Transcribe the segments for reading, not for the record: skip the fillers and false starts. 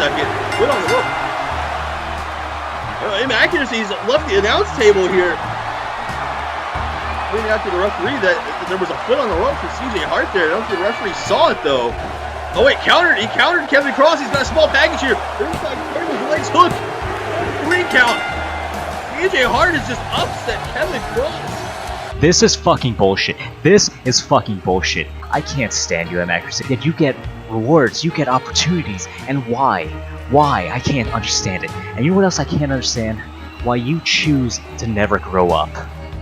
second. Foot on the rope. Inaccuracies left the announce table here. Pointing out to the referee that there was a foot on the rope for CJ Hart there. I don't think the referee saw it though. Oh wait, he countered Kevin Cross. He's got a small package here. Inside table, the legs hook. 3 count. CJ Hart has just upset Kevin Cross. This is fucking bullshit. This is fucking bullshit. I can't stand you, inaccuracy. Yet you get rewards, you get opportunities, and why? Why? I can't understand it. And you know what else I can't understand? Why you choose to never grow up.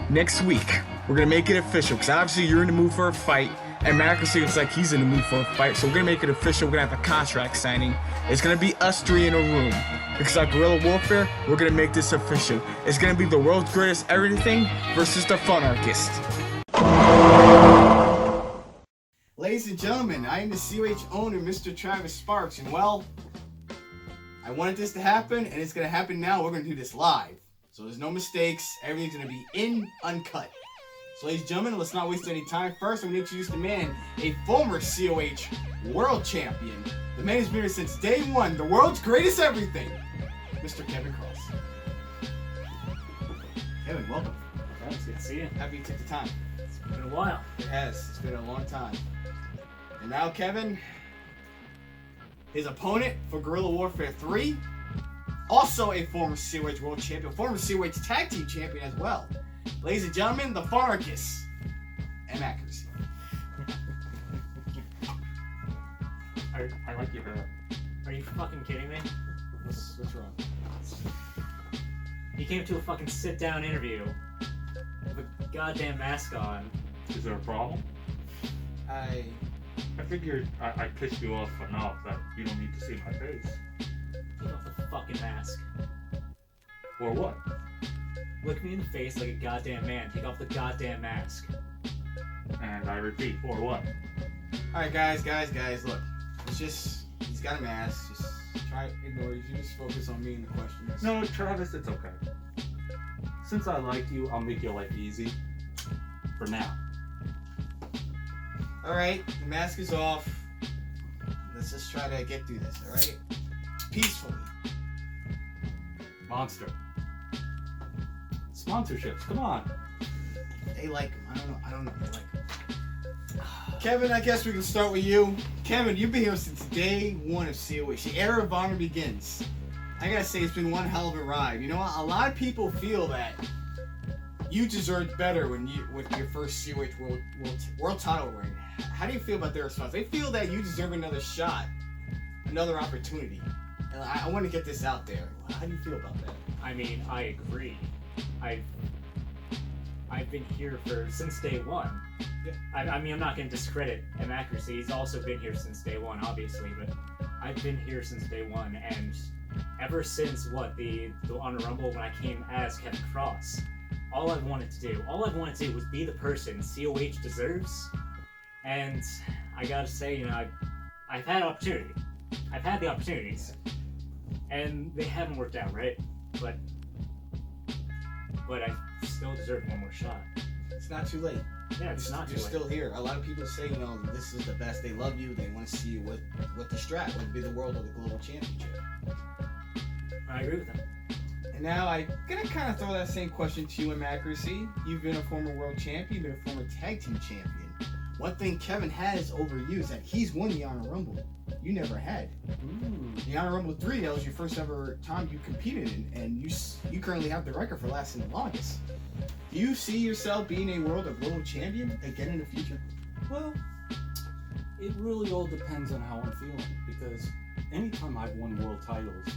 Next week, we're gonna make it official, because obviously you're in the mood for a fight, and Macracy looks like he's in the mood for a fight, so we're gonna make it official. We're gonna have a contract signing. It's gonna be us 3 in a room. Because like Guerrilla Warfare, we're gonna make this official. It's gonna be the world's greatest everything versus the Funarchist. Ladies and gentlemen, I am the COH owner, Mr. Travis Sparks, and well, I wanted this to happen, and it's gonna happen now. We're gonna do this live. So there's no mistakes. Everything's gonna be uncut. So ladies and gentlemen, let's not waste any time. First, I'm gonna introduce the man, a former COH world champion. The man who's been here since day one, the world's greatest everything, Mr. Kevin Cross. Kevin, welcome. Thanks, good to see you. Happy you took the time. It's been a while. It has. It's been a long time. And now, Kevin, his opponent for Guerrilla Warfare 3, also a former COH world champion, former COH tag team champion as well. Ladies and gentlemen, the Funarchist, Inaccuracy. I like your hair. Are you fucking kidding me? What's wrong? He came to a fucking sit-down interview with a goddamn mask on. Is there a problem? I figured I pissed you off enough that you don't need to see my face. Take off the fucking mask. Or what? Look me in the face like a goddamn man. Take off the goddamn mask. And I repeat, or what? Alright, guys, look. It's just, he's got a mask. Just try to ignore it. You just focus on me and the questions. No, Travis, it's okay. Since I like you, I'll make your life easy. For now. Alright, the mask is off. Let's just try to get through this, alright? Peacefully. Monster. Sponsorships, come on. They like him. I don't know if they like him. Kevin, I guess we can start with you. Kevin, you've been here since day one of COH. The era of honor begins. I gotta say, it's been one hell of a ride. You know what? A lot of people feel that you deserved better with your first COH world title reign. How do you feel about their response? They feel that you deserve another shot, another opportunity. And I want to get this out there. How do you feel about that? I mean, I agree. I've been here since day one. Yeah. I mean, I'm not going to discredit Inaccuracy. He's also been here since day one, obviously, but I've been here since day one, and ever since the Honor Rumble when I came as Kevin Cross, all I've wanted to do was be the person COH deserves, and I gotta say, you know, I've had opportunity. I've had the opportunities, and they haven't worked out, right? But I still deserve one more shot. It's not too late. Yeah, it's not too late. You're still here. A lot of people say, you know, this is the best. They love you. They want to see you with the strap, whether it be the world or the global championship. I agree with that. And now I'm gonna kind of throw that same question to you, Inaccuracy. You've been a former world champion, you've been a former tag team champion. One thing Kevin has over you is that he's won the Honor Rumble. You never had. The Honor Rumble 3, that was your first ever time you competed in, and you currently have the record for lasting the longest. Do you see yourself being a world or global champion again in the future? Well, it really all depends on how I'm feeling, because anytime I've won world titles,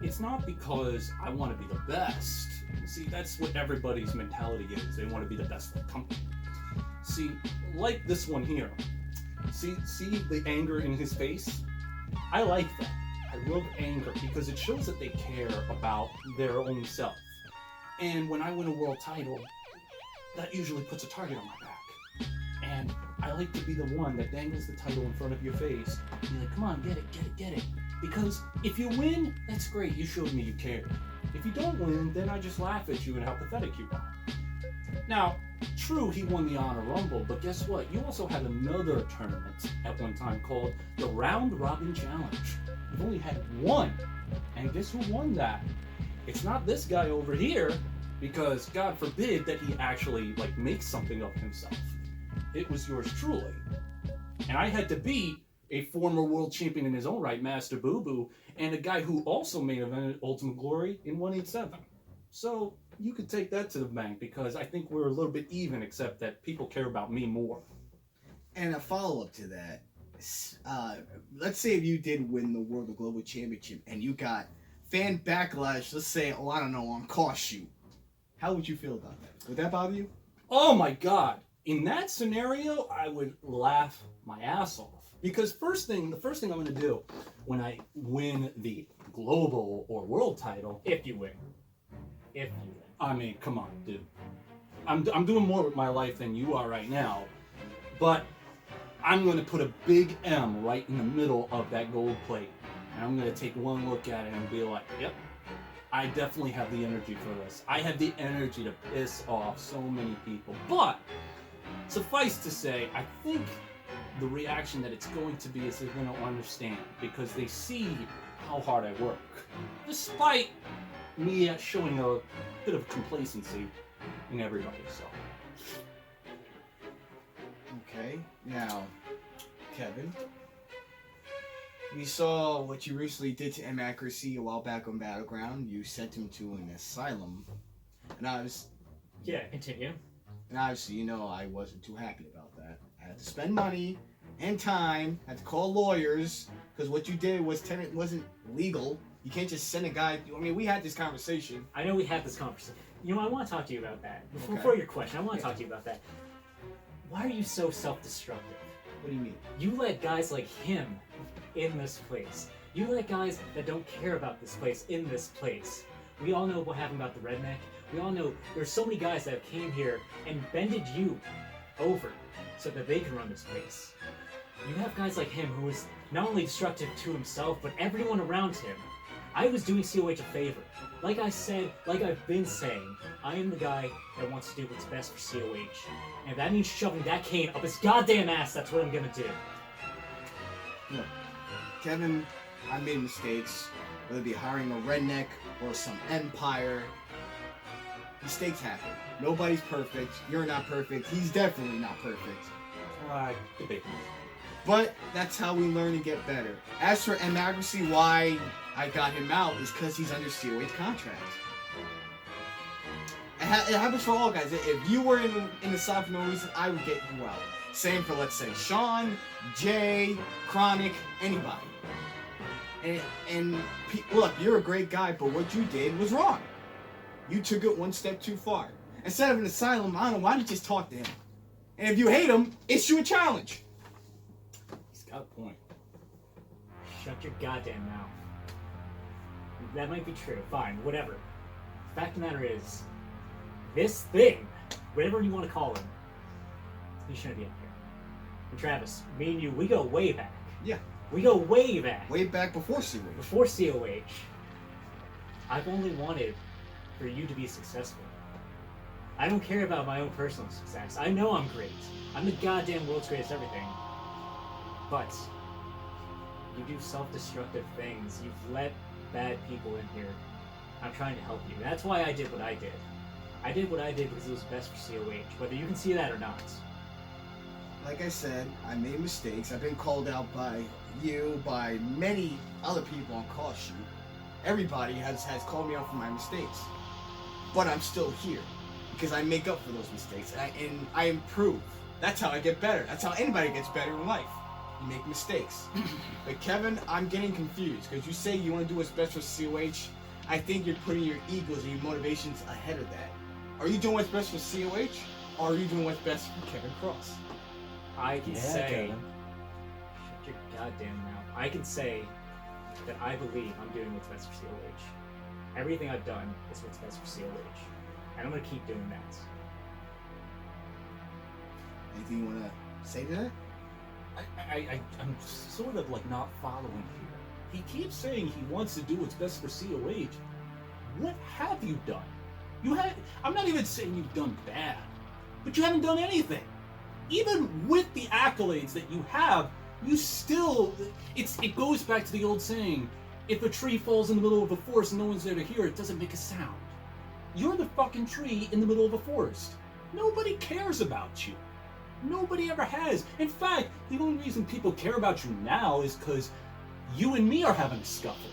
it's not because I want to be the best. See, that's what everybody's mentality is. They want to be the best for the company. See, like this one here. See the anger in his face? I like that. I love anger because it shows that they care about their own self. And when I win a world title, that usually puts a target on my back. And I like to be the one that dangles the title in front of your face and be like, come on, get it. Because if you win, that's great. You showed me you cared. If you don't win, then I just laugh at you and how pathetic you are. Now, true, he won the Honor Rumble, but guess what? You also had another tournament at one time called the Round Robin Challenge. You've only had one, and guess who won that? It's not this guy over here, because God forbid that he actually like makes something of himself. It was yours truly, and I had to beat a former world champion in his own right, Master Boo Boo, and a guy who also main evented Ultimate Glory in 187. So you could take that to the bank, because I think we're a little bit even, except that people care about me more. And a follow-up to that, let's say if you did win the World or Global Championship and you got fan backlash, let's say, I don't know, on Call Shoot. How would you feel about that? Would that bother you? Oh my God. In that scenario, I would laugh my ass off. Because the first thing I'm going to do when I win the global or world title, If you win. If you win. I mean, come on, dude. I'm doing more with my life than you are right now, but I'm going to put a big M right in the middle of that gold plate, and I'm going to take one look at it and be like, yep, I definitely have the energy for this. I have the energy to piss off so many people. But suffice to say, I think the reaction that it's going to be is they're going to understand, because they see how hard I work, despite me showing a bit of complacency in everybody. So Okay, now, Kevin, we saw what you recently did to Inaccuracy a while back on Battleground. You sent him to an asylum, and Yeah, continue. obviously, you know, I wasn't too happy about that. I had to spend money and time, had to call lawyers, because what you did wasn't legal. You can't just send a guy. I mean, we had this conversation. I know we had this conversation. You know, I want to talk to you about that. Okay. Before your question, I want to talk to you about that. Why are you so self-destructive? What do you mean? You let guys like him in this place. You let guys that don't care about this place in this place. We all know what happened about the redneck. We all know there's so many guys that came here and bended you over so that they can run this place. You have guys like him who is not only destructive to himself, but everyone around him. I was doing COH a favor. Like I said, like I've been saying, I am the guy that wants to do what's best for COH. And if that means shoving that cane up his goddamn ass, that's what I'm gonna do. Look, Kevin, I made mistakes, whether it be hiring a redneck or some empire. Mistakes happen. Nobody's perfect. You're not perfect. He's definitely not perfect. debate. But that's how we learn and get better. As for Inaccuracy, why I got him out is because he's under COH contract. It happens for all guys. If you were in the side for no reason, I would get you out. Same for, let's say, Shawn, Jay, Chronic, anybody. And look, you're a great guy, but what you did was wrong. You took it one step too far. Instead of an asylum, I don't know, why don't you just talk to him? And if you hate him, issue a challenge. He's got a point. Shut your goddamn mouth. That might be true. Fine, whatever. The fact of the matter is, this thing, whatever you want to call him, he shouldn't be out here. And Travis, me and you, we go way back. Yeah. We go way back. Way back before COH. Before COH, I've only wanted for you to be successful. I don't care about my own personal success. I know I'm great. I'm the goddamn world's greatest everything. But you do self-destructive things. You've let bad people in here. I'm trying to help you. That's why I did what I did. I did what I did because it was best for COH, whether you can see that or not. Like I said, I made mistakes. I've been called out by you, by many other people on Call Shoot. Everybody has called me out for my mistakes. But I'm still here because I make up for those mistakes and I improve. That's how I get better. That's how anybody gets better in life. You make mistakes. But Kevin, I'm getting confused because you say you want to do what's best for COH. I think you're putting your egos and your motivations ahead of that. Are you doing what's best for COH or are you doing what's best for Kevin Cross? I can say, Kevin. shut your goddamn mouth. I can say that I believe I'm doing what's best for COH. Everything I've done is what's best for COH. And I'm going to keep doing that. Anything you want to say to that? I'm sort of like not following here. He keeps saying he wants to do what's best for COH. What have you done? I'm not even saying you've done bad, but you haven't done anything. Even with the accolades that you have, you still, it goes back to the old saying, if a tree falls in the middle of a forest and no one's there to hear it, doesn't make a sound. You're the fucking tree in the middle of a forest. Nobody cares about you. Nobody ever has. In fact, the only reason people care about you now is because you and me are having a scuffle.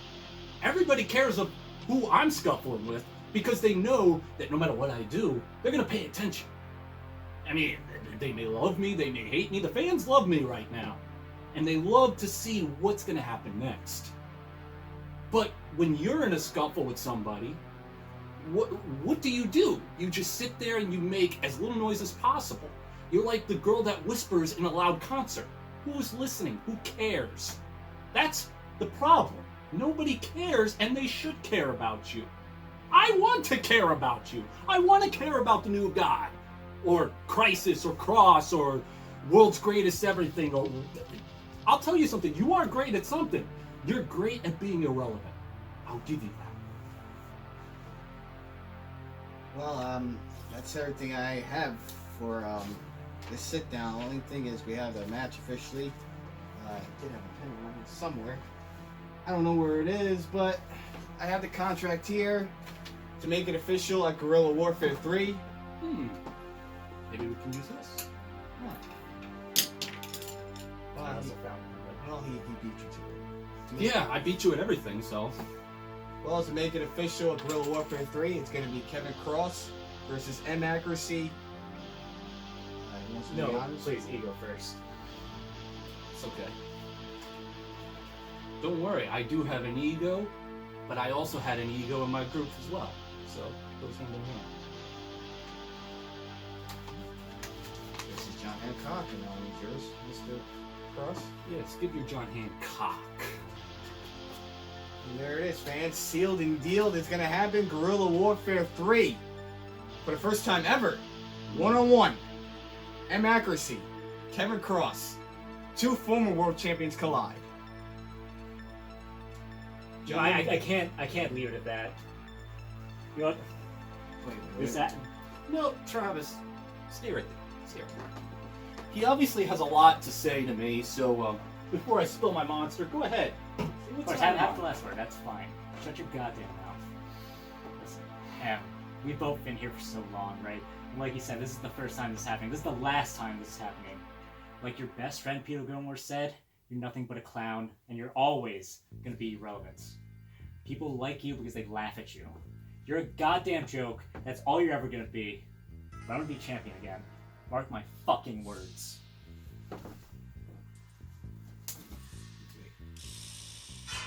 Everybody cares of who I'm scuffling with because they know that no matter what I do, they're going to pay attention. I mean, they may love me, they may hate me. The fans love me right now. And they love to see what's going to happen next. But when you're in a scuffle with somebody, what do? You just sit there and you make as little noise as possible. You're like the girl that whispers in a loud concert. Who's listening? Who cares? That's the problem. Nobody cares, and they should care about you. I want to care about you. I want to care about the new guy, or Crisis, or Cross, or World's Greatest Everything. Or I'll tell you something. You are great at something. You're great at being irrelevant. I'll give you that. Well, that's everything I have for this sit down. The only thing is we have the match officially. I did have a pen around here somewhere. I don't know where it is, but I have the contract here to make it official at Guerrilla Warfare 3. Maybe we can use this. Well, he beat you to it. Yeah, I beat you at everything, so. Well, to make it official at Guerrilla Warfare 3, it's going to be Kevin Cross versus M Accuracy. No, please, ego first. It's okay. Don't worry, I do have an ego, but I also had an ego in my group as well. So, goes hand in hand. This is John Hancock, and now he's yours, Mr. Cross. Yes, give your John Hancock. And there it is, fans. Sealed and dealed. It's going to happen. Guerrilla Warfare 3. For the first time ever. One-on-one. M Accuracy. Kevin Cross. Two former world champions collide. I can't leave it at that. You know what? Wait. Is that? No, Travis, stay right there. Stay right there. He obviously has a lot to say to me, so before I spill my monster, go ahead. Of course, have the last word. That's fine. Shut your goddamn mouth. Listen, we've both been here for so long, right? And like you said, this is the first time this is happening. This is the last time this is happening. Like your best friend Peter Gilmore said, you're nothing but a clown, and you're always gonna be irrelevant. People like you because they laugh at you. You're a goddamn joke. That's all you're ever gonna be. But I'm gonna be champion again. Mark my fucking words.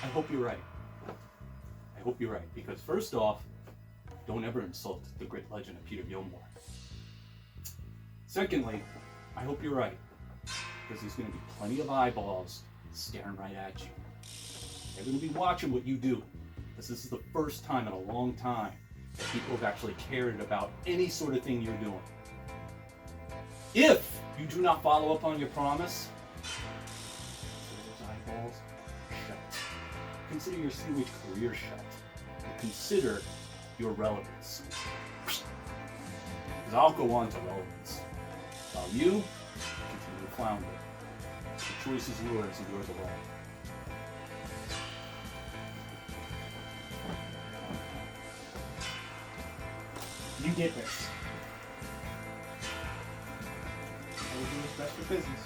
I hope you're right. I hope you're right, because first off, don't ever insult the great legend of Peter Gilmore. Secondly, I hope you're right, because there's going to be plenty of eyeballs staring right at you. They're going to be watching what you do, because this is the first time in a long time that people have actually cared about any sort of thing you're doing. If you do not follow up on your promise, those eyeballs shut. Consider your COH career shut. And consider your relevance. Because I'll go on to relevance. While you continue to flounder. The choice is yours and yours alone. You did this. I will do what's best for business.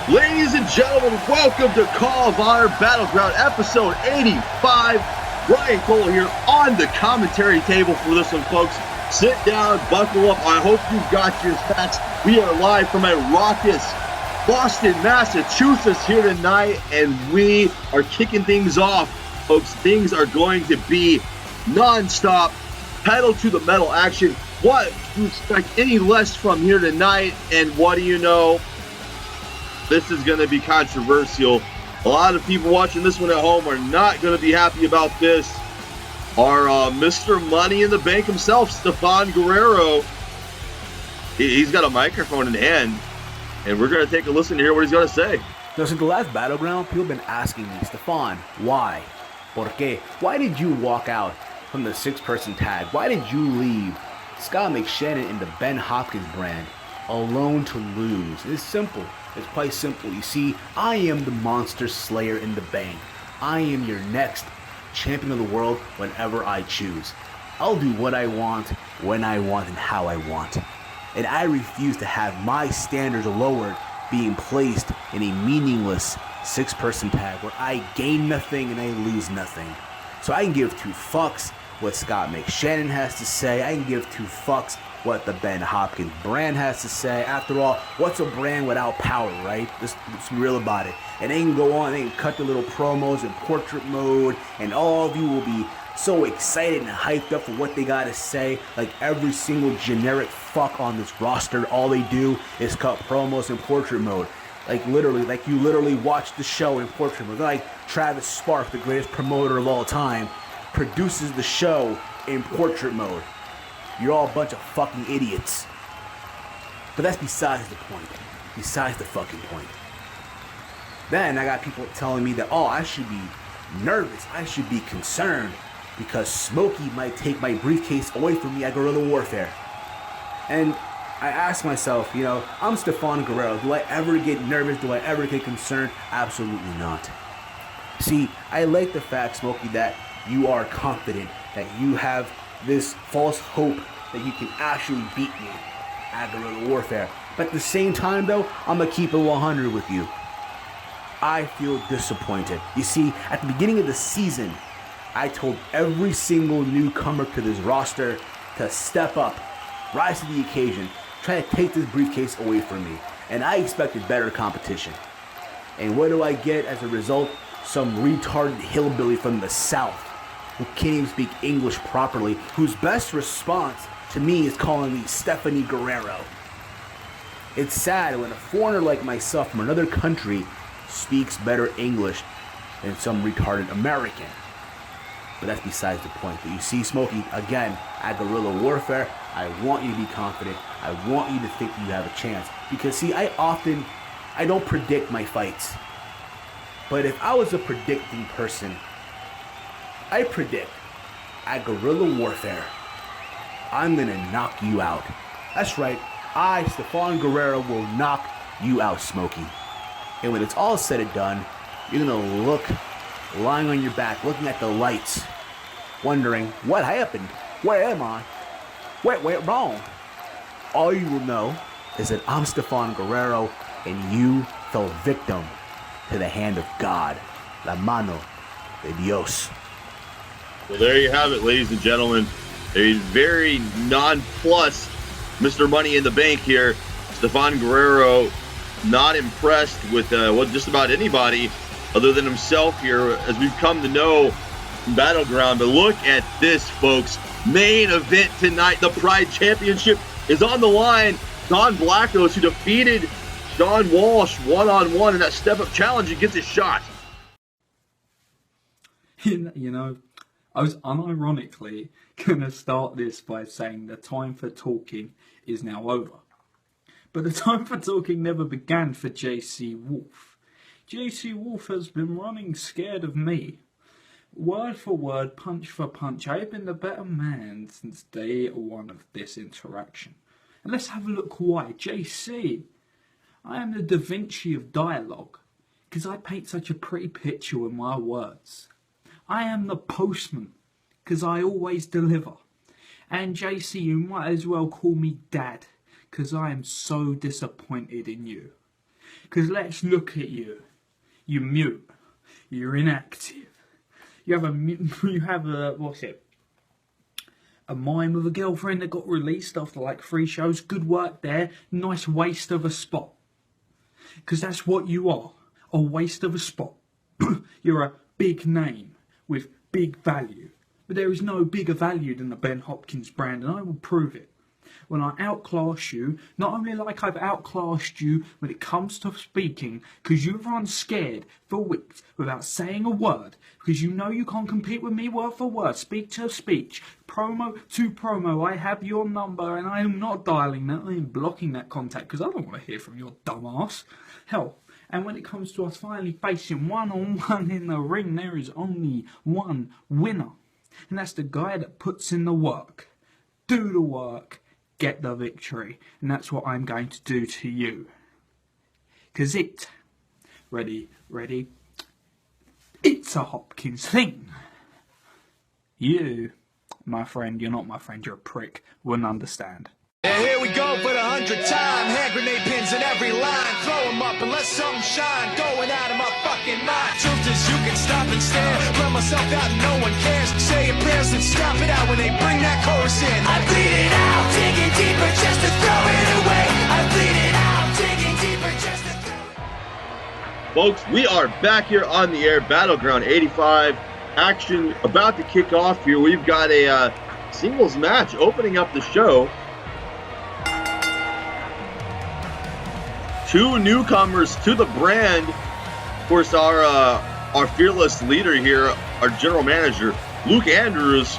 Ladies and gentlemen, welcome to Call of Honor Battleground episode 85. Brian Cole here, on the commentary table for this one, folks. Sit down, buckle up. I hope you got your facts. We are live from a raucous Boston, Massachusetts here tonight, and we are kicking things off, folks. Things are going to be non-stop, pedal to the metal action. What do you expect any less from here tonight? And what do you know? This is going to be controversial. A lot of people watching this one at home are not going to be happy about this. Our Mr. Money in the Bank himself, Stefan Guerrero, he's got a microphone in hand, and we're going to take a listen to hear what he's going to say. Now, since the last Battleground, people have been asking me, Stefan, why? ¿Por qué? Why did you walk out from the 6-person tag? Why did you leave Scott McShannon in the Ben Hopkins brand alone to lose? It's simple. It's quite simple. You see, I am the monster slayer in the bank. I am your next champion of the world whenever I choose. I'll do what I want, when I want, and how I want. And I refuse to have my standards lowered being placed in a meaningless 6-person tag where I gain nothing and I lose nothing. So I can give 2 fucks what Scott McShannon has to say. I can give 2 fucks what the Ben Hopkins brand has to say. After all, what's a brand without power, right? Let's be real about it. And they can go on, they can cut the little promos in portrait mode, and all of you will be so excited and hyped up for what they gotta say. Like every single generic fuck on this roster, all they do is cut promos in portrait mode. Like literally, like you literally watch the show in portrait mode. Like Travis Spark, the greatest promoter of all time, produces the show in portrait mode. You're all a bunch of fucking idiots. But that's besides the point. Besides the fucking point. Then I got people telling me that, oh, I should be nervous. I should be concerned because Smokey might take my briefcase away from me at Guerrilla Warfare. And I ask myself, you know, I'm Stefan Guerrero. Do I ever get nervous? Do I ever get concerned? Absolutely not. See, I like the fact, Smokey, that you are confident, that you have this false hope that you can actually beat me at Guerrilla Warfare. But at the same time, though, I'm going to keep it 100 with you. I feel disappointed. You see, at the beginning of the season, I told every single newcomer to this roster to step up, rise to the occasion, try to take this briefcase away from me. And I expected better competition. And what do I get as a result? Some retarded hillbilly from the South who can't even speak English properly, whose best response to me is calling me Stefan Guerrero. It's sad when a foreigner like myself from another country speaks better English than some retarded American. But that's besides the point. But you see, Smokey, again, at Guerrilla Warfare, I want you to be confident. I want you to think you have a chance. Because see, I don't predict my fights. But if I was a predicting person, I predict at Guerrilla Warfare, I'm gonna knock you out. That's right, I, Stefan Guerrero, will knock you out, Smokey. And when it's all said and done, you're gonna look lying on your back, looking at the lights, wondering, what happened? Where am I? What went wrong? All you will know is that I'm Stefan Guerrero, and you fell victim to the hand of God, la mano de Dios. Well, there you have it, ladies and gentlemen. A very nonplussed Mr. Money in the Bank here. Stefan Guerrero not impressed with just about anybody other than himself here, as we've come to know Battleground. But look at this, folks. Main event tonight. The Pride Championship is on the line. Don Blackos, who defeated Shawn Walsh one-on-one in that step-up challenge, and gets his shot. You know, I was unironically going to start this by saying the time for talking is now over. But the time for talking never began for JC Wolf. JC Wolf has been running scared of me. Word for word, punch for punch, I have been the better man since day one of this interaction. And let's have a look why. JC, I am the Da Vinci of dialogue, because I paint such a pretty picture with my words. I am the postman, because I always deliver. And JC, you might as well call me Dad, because I am so disappointed in you. Because let's look at you. You're mute. You're inactive. You have a A mime with a girlfriend that got released after like 3 shows. Good work there. Nice waste of a spot. Because that's what you are. A waste of a spot. You're a big name with big value. But there is no bigger value than the Ben Hopkins brand, and I will prove it. When I outclass you, not only like I've outclassed you when it comes to speaking, because you've run scared for weeks without saying a word, because you know you can't compete with me word for word, speech to speech, promo to promo. I have your number and I am not dialing that, I am blocking that contact because I don't want to hear from your dumbass. Hell, and when it comes to us finally facing one-on-one in the ring, there is only one winner. And that's the guy that puts in the work. Do the work. Get the victory. And that's what I'm going to do to you. Because ready, it's a Hopkins thing. You, my friend, you're not my friend, you're a prick, wouldn't understand. And here we go for the 100th time. Hand grenade pins in every line. Throw them up and let something shine. Going out of my fucking mind. Truth is you can stop and stare. Run myself out and no one cares. Say your prayers and stop it out when they bring that chorus in. I bleed it out, digging deeper just to throw it away. I bleed it out, digging deeper just to throw it. Folks, we are back here on the air. Battleground 85. Action about to kick off here. We've got a singles match opening up the show. 2 newcomers to the brand. Of course, our fearless leader here, our general manager, Luke Andrews,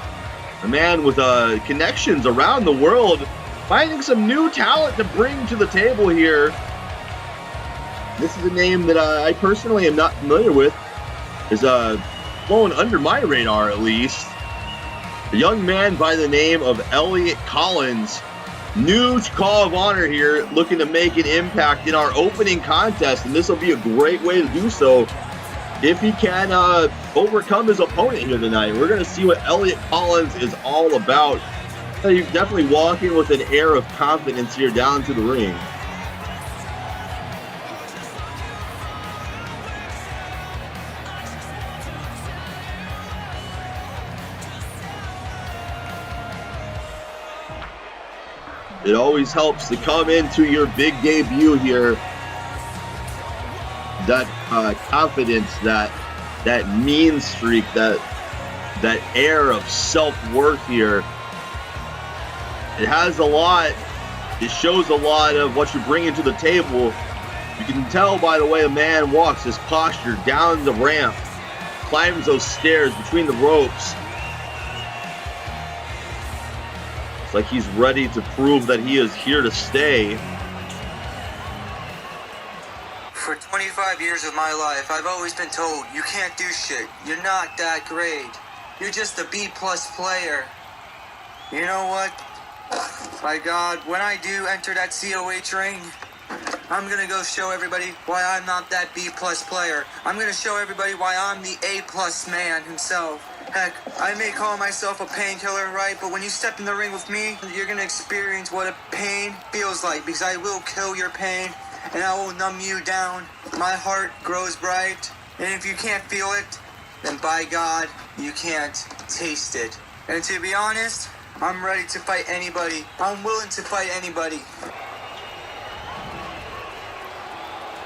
a man with connections around the world, finding some new talent to bring to the table here. This is a name that I personally am not familiar with. Is flown under my radar at least. A young man by the name of Elliot Collins. New to Call of Honor here, looking to make an impact in our opening contest, and this will be a great way to do so if he can overcome his opponent here tonight. We're going to see what Elliot Collins is all about. He's definitely walking with an air of confidence here down to the ring. It always helps to come into your big debut here. That confidence, that mean streak, that air of self-worth here. It has a lot. It shows a lot of what you're bringing to the table. You can tell by the way a man walks, his posture down the ramp, climbs those stairs between the ropes. Like he's ready to prove that he is here to stay. For 25 years of my life, I've always been told, you can't do shit. You're not that great. You're just a B+ player. You know what? By God, when I do enter that COH ring, I'm gonna go show everybody why I'm not that B+ player. I'm gonna show everybody why I'm the A+ man himself. Heck, I may call myself a painkiller, right? But when you step in the ring with me, you're gonna experience what a pain feels like, because I will kill your pain and I will numb you down. My heart grows bright, and if you can't feel it, then by God, you can't taste it. And to be honest, I'm ready to fight anybody. I'm willing to fight anybody.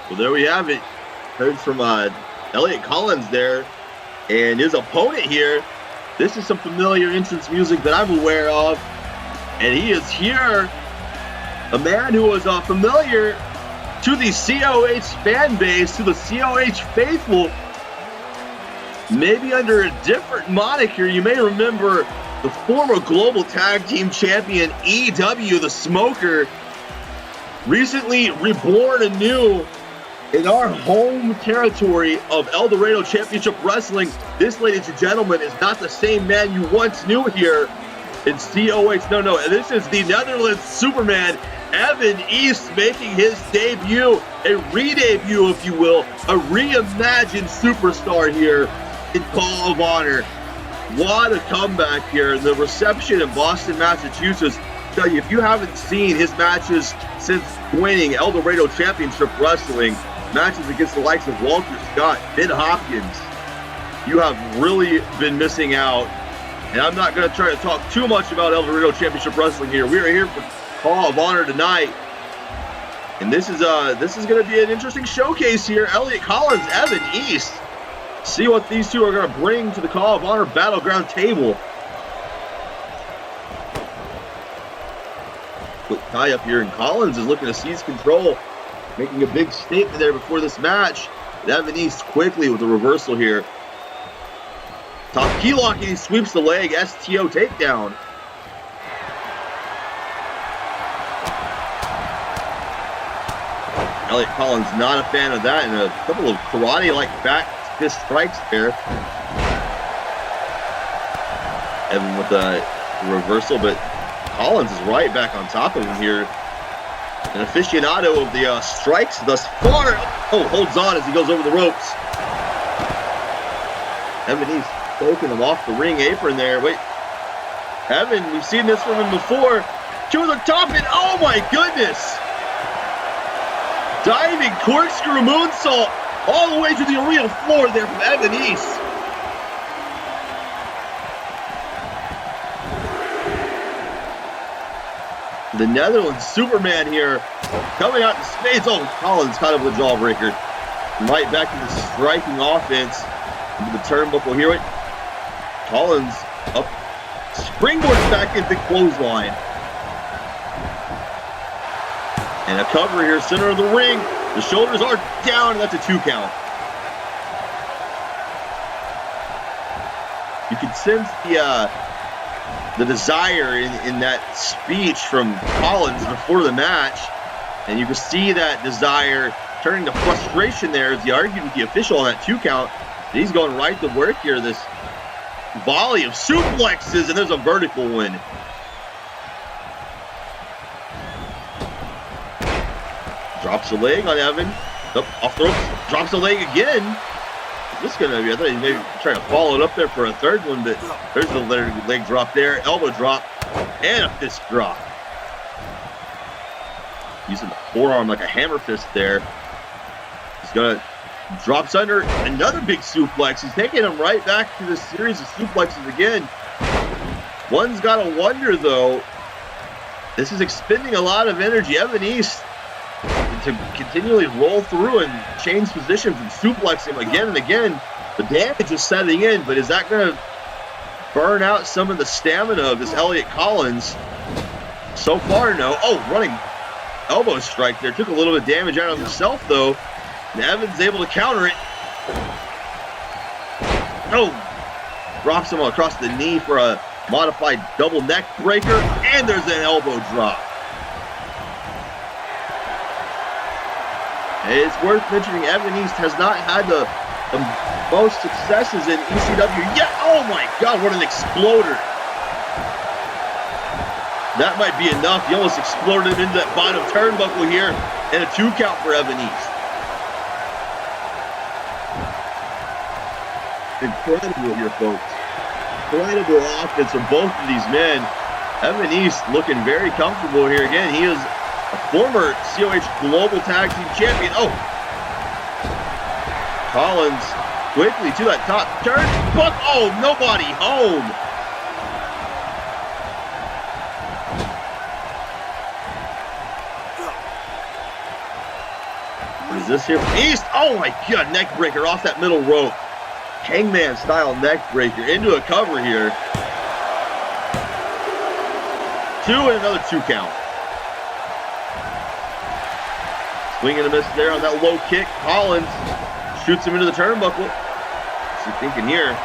Well, there we have it. Heard from Elliot Collins there. And his opponent here, this is some familiar entrance music that I'm aware of. And he is here, a man who was familiar to the COH fan base, to the COH faithful, maybe under a different moniker. You may remember the former global tag team champion EW, the Smoker, recently reborn anew in our home territory of El Dorado Championship Wrestling. This, ladies and gentlemen, is not the same man you once knew here in COH. No, this is the Netherlands Superman, Evan East, making his debut, a re-debut, if you will, a reimagined superstar here in Call of Honor. What a comeback here. The reception in Boston, Massachusetts. I tell you, if you haven't seen his matches since winning El Dorado Championship Wrestling, matches against the likes of Walter Scott, Ben Hopkins, you have really been missing out And I'm not going to try to talk too much about El Dorado Championship Wrestling here. We are here for Call of Honor tonight. And this is going to be an interesting showcase here. Elliot Collins, Evan East. See what these two are going to bring to the Call of Honor Battleground table. Quick tie up here, and Collins is looking to seize control, making a big statement there before this match. And Evan East quickly with the reversal here. Top key lock, and he sweeps the leg. STO takedown. Elliot Collins not a fan of that, and a couple of karate-like back fist strikes there. Evan with a reversal, but Collins is right back on top of him here. An aficionado of the strikes thus far. Oh, holds on as he goes over the ropes. Evan East poking him off the ring apron there. Wait. Evan, we've seen this from him before. To the top, and oh my goodness! Diving corkscrew moonsault all the way to the arena floor there from Evan East. The Netherlands Superman here coming out in spades. Oh, Collins caught up with the jawbreaker. Right back to the striking offense. Into the turnbuckle here. Collins up, springboards back into the clothesline. And a cover here, center of the ring. The shoulders are down, and that's a 2 count. You can sense the desire in that speech from Collins before the match, and you can see that desire turning to frustration there as he argued with the official on that 2 count. And he's going right to work here. This volley of suplexes, and there's a vertical win. Drops the leg on Evan. Off the ropes. Drops the leg again. Is this going to be? I thought he maybe trying to follow it up there for a third one, but there's the leg drop there. Elbow drop. And a fist drop. Using the forearm like a hammer fist there. He's going to drops under another big suplex. He's taking him right back to this series of suplexes again. One's got to wonder, though. This is expending a lot of energy. Evan East to continually roll through and change positions and suplex him again and again. The damage is setting in, but is that going to burn out some of the stamina of this Elliot Collins? So far, no. Oh, running elbow strike there. Took a little bit of damage out of himself, though. And Evans able to counter it. Oh! Drops him across the knee for a modified double neck breaker. And there's an elbow drop. It's worth mentioning Evan East has not had the most successes in ECW yet. Oh my God, what an exploder. That might be enough. He almost exploded into that bottom turnbuckle here. And a 2 count for Evan East. Incredible here, folks. Incredible offense from both of these men. Evan East looking very comfortable here. Again, he is a former COH Global Tag Team Champion. Oh! Collins quickly to that top turn. But, oh, nobody home. What is this here? East! Oh my God, neck breaker off that middle rope. Hangman style neck breaker into a cover here. 2 and another 2 count. Swing and a miss there on that low kick. Collins shoots him into the turnbuckle. What's he thinking here?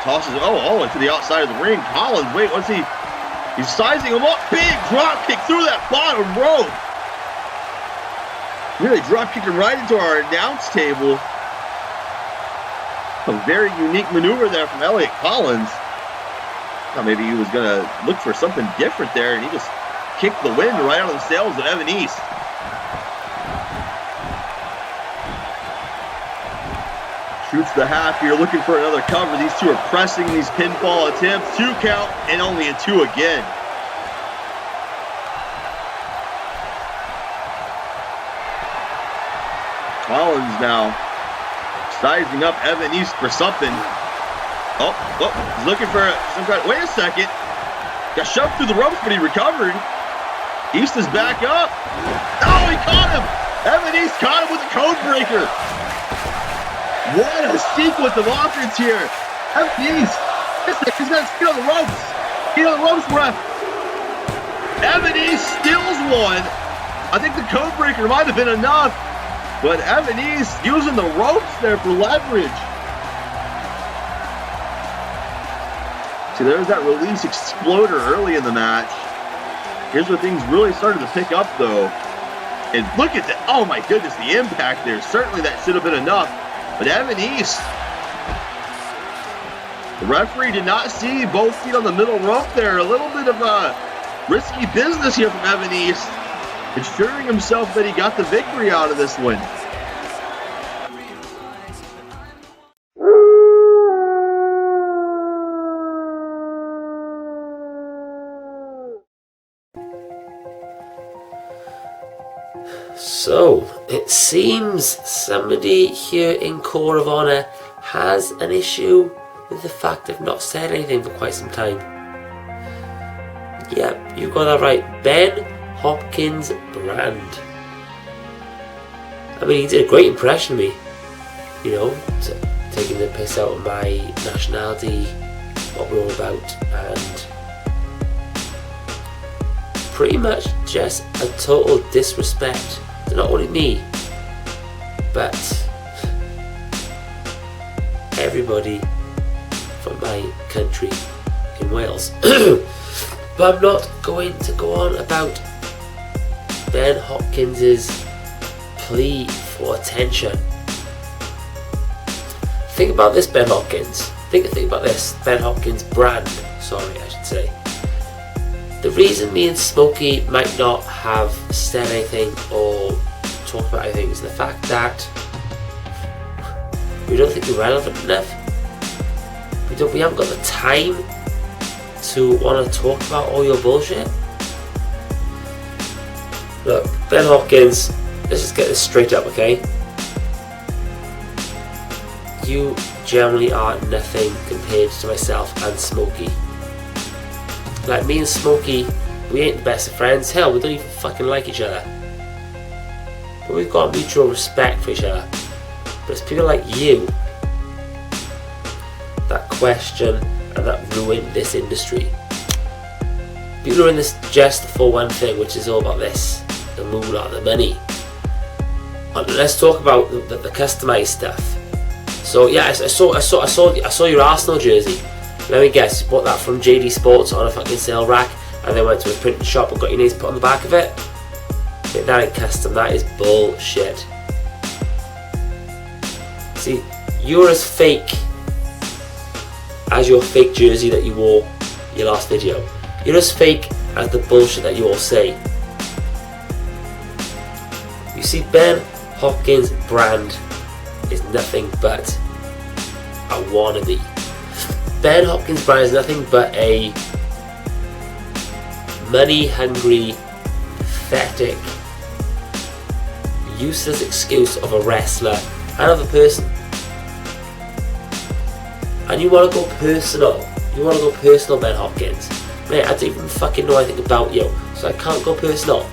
Tosses it, all the way to the outside of the ring. Collins, wait, what's he? He's sizing him up. Big drop kick through that bottom rope. Really drop kicked him right into our announce table. A very unique maneuver there from Elliot Collins. Thought maybe he was going to look for something different there, and he just kicked the wind right out of the sails of Evan East. Shoots the half here, looking for another cover. These two are pressing these pinfall attempts. 2 count, and only a 2 again. Collins now sizing up Evan East for something. Oh, he's looking for some kind of, wait a second. Got shoved through the ropes, but he recovered. East is back up. Oh, he caught him. Evan East caught him with the code breaker. What a sequence of offense here. Evan East, he's got his feet on the ropes. Feet on the ropes, ref. Evan East steals one. I think the code breaker might have been enough, but Evan East using the ropes there for leverage. See, there's that release exploder early in the match. Here's where things really started to pick up, though. And look at that. Oh, my goodness, the impact there. Certainly that should have been enough. But Evan East, the referee did not see both feet on the middle rope there. A little bit of a risky business here from Evan East, ensuring himself that he got the victory out of this one. So, it seems somebody here in Court of Honor has an issue with the fact I've not said anything for quite some time. Yep, you got that right. Ben Hopkins Brand. I mean, he did a great impression of me. You know, taking the piss out of my nationality, what we're all about, and pretty much just a total disrespect to not only me, but everybody from my country in Wales. But I'm not going to go on about Ben Hopkins's plea for attention. Think about this, Ben Hopkins. Think about this, Ben Hopkins Brand. Sorry, I should say. The reason me and Smokey might not have said anything or talked about anything is the fact that we don't think you're relevant enough. We haven't got the time to want to talk about all your bullshit. Look, Ben Hopkins, let's just get this straight up, okay? You generally are nothing compared to myself and Smokey. Like, me and Smokey, we ain't the best of friends. Hell, we don't even fucking like each other. But we've got mutual respect for each other. But it's people like you that question and that ruin this industry. People are in this just for one thing, which is all about this, the moolah, the money. And let's talk about the customized stuff. So yeah, I saw your Arsenal jersey. Let me guess, you bought that from JD Sports on a fucking sale rack, and then went to a printing shop and got your names put on the back of it? Yeah, that ain't custom, that is bullshit. See, you're as fake as your fake jersey that you wore your last video. You're as fake as the bullshit that you all say. You see, Ben Hopkins Brand is nothing but a wannabe. Ben Hopkins Brand is nothing but a money-hungry, pathetic, useless excuse of a wrestler and of a person. And you want to go personal. You want to go personal, Ben Hopkins. Mate, I don't even fucking know anything about you, so I can't go personal.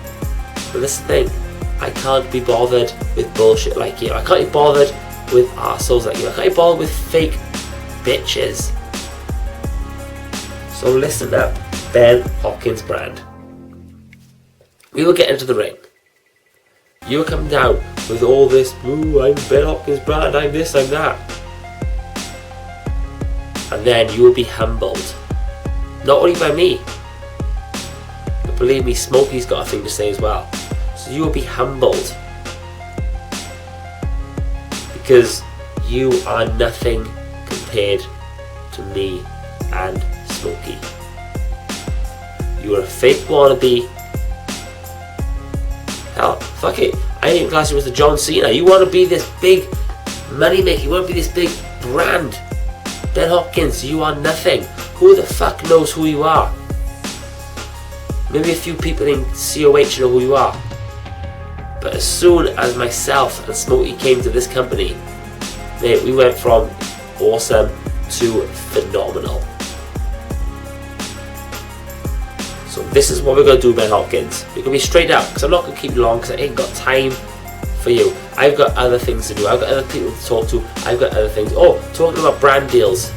But this is the thing, I can't be bothered with bullshit like you. I can't be bothered with arseholes like you. I can't be bothered with fake bitches. So listen up, Ben Hopkins Brand. We will get into the ring. You will come down with all this, ooh, I'm Ben Hopkins Brand, I'm this, I'm that. And then you will be humbled. Not only by me, but believe me, Smokey's got a thing to say as well. So you will be humbled. Because you are nothing compared to me and Smokey. You are a fake wannabe. Hell, fuck it. I didn't even class you as the John Cena. You want to be this big money maker. You want to be this big brand. Ben Hopkins, you are nothing. Who the fuck knows who you are? Maybe a few people in COH know who you are. But as soon as myself and Smokey came to this company, mate, we went from awesome to phenomenal. So this is what we're going to do, Ben Hopkins. We're going to be straight up, because I'm not going to keep you long, because I ain't got time for you. I've got other things to do. I've got other people to talk to. I've got other things. Oh, talking about brand deals.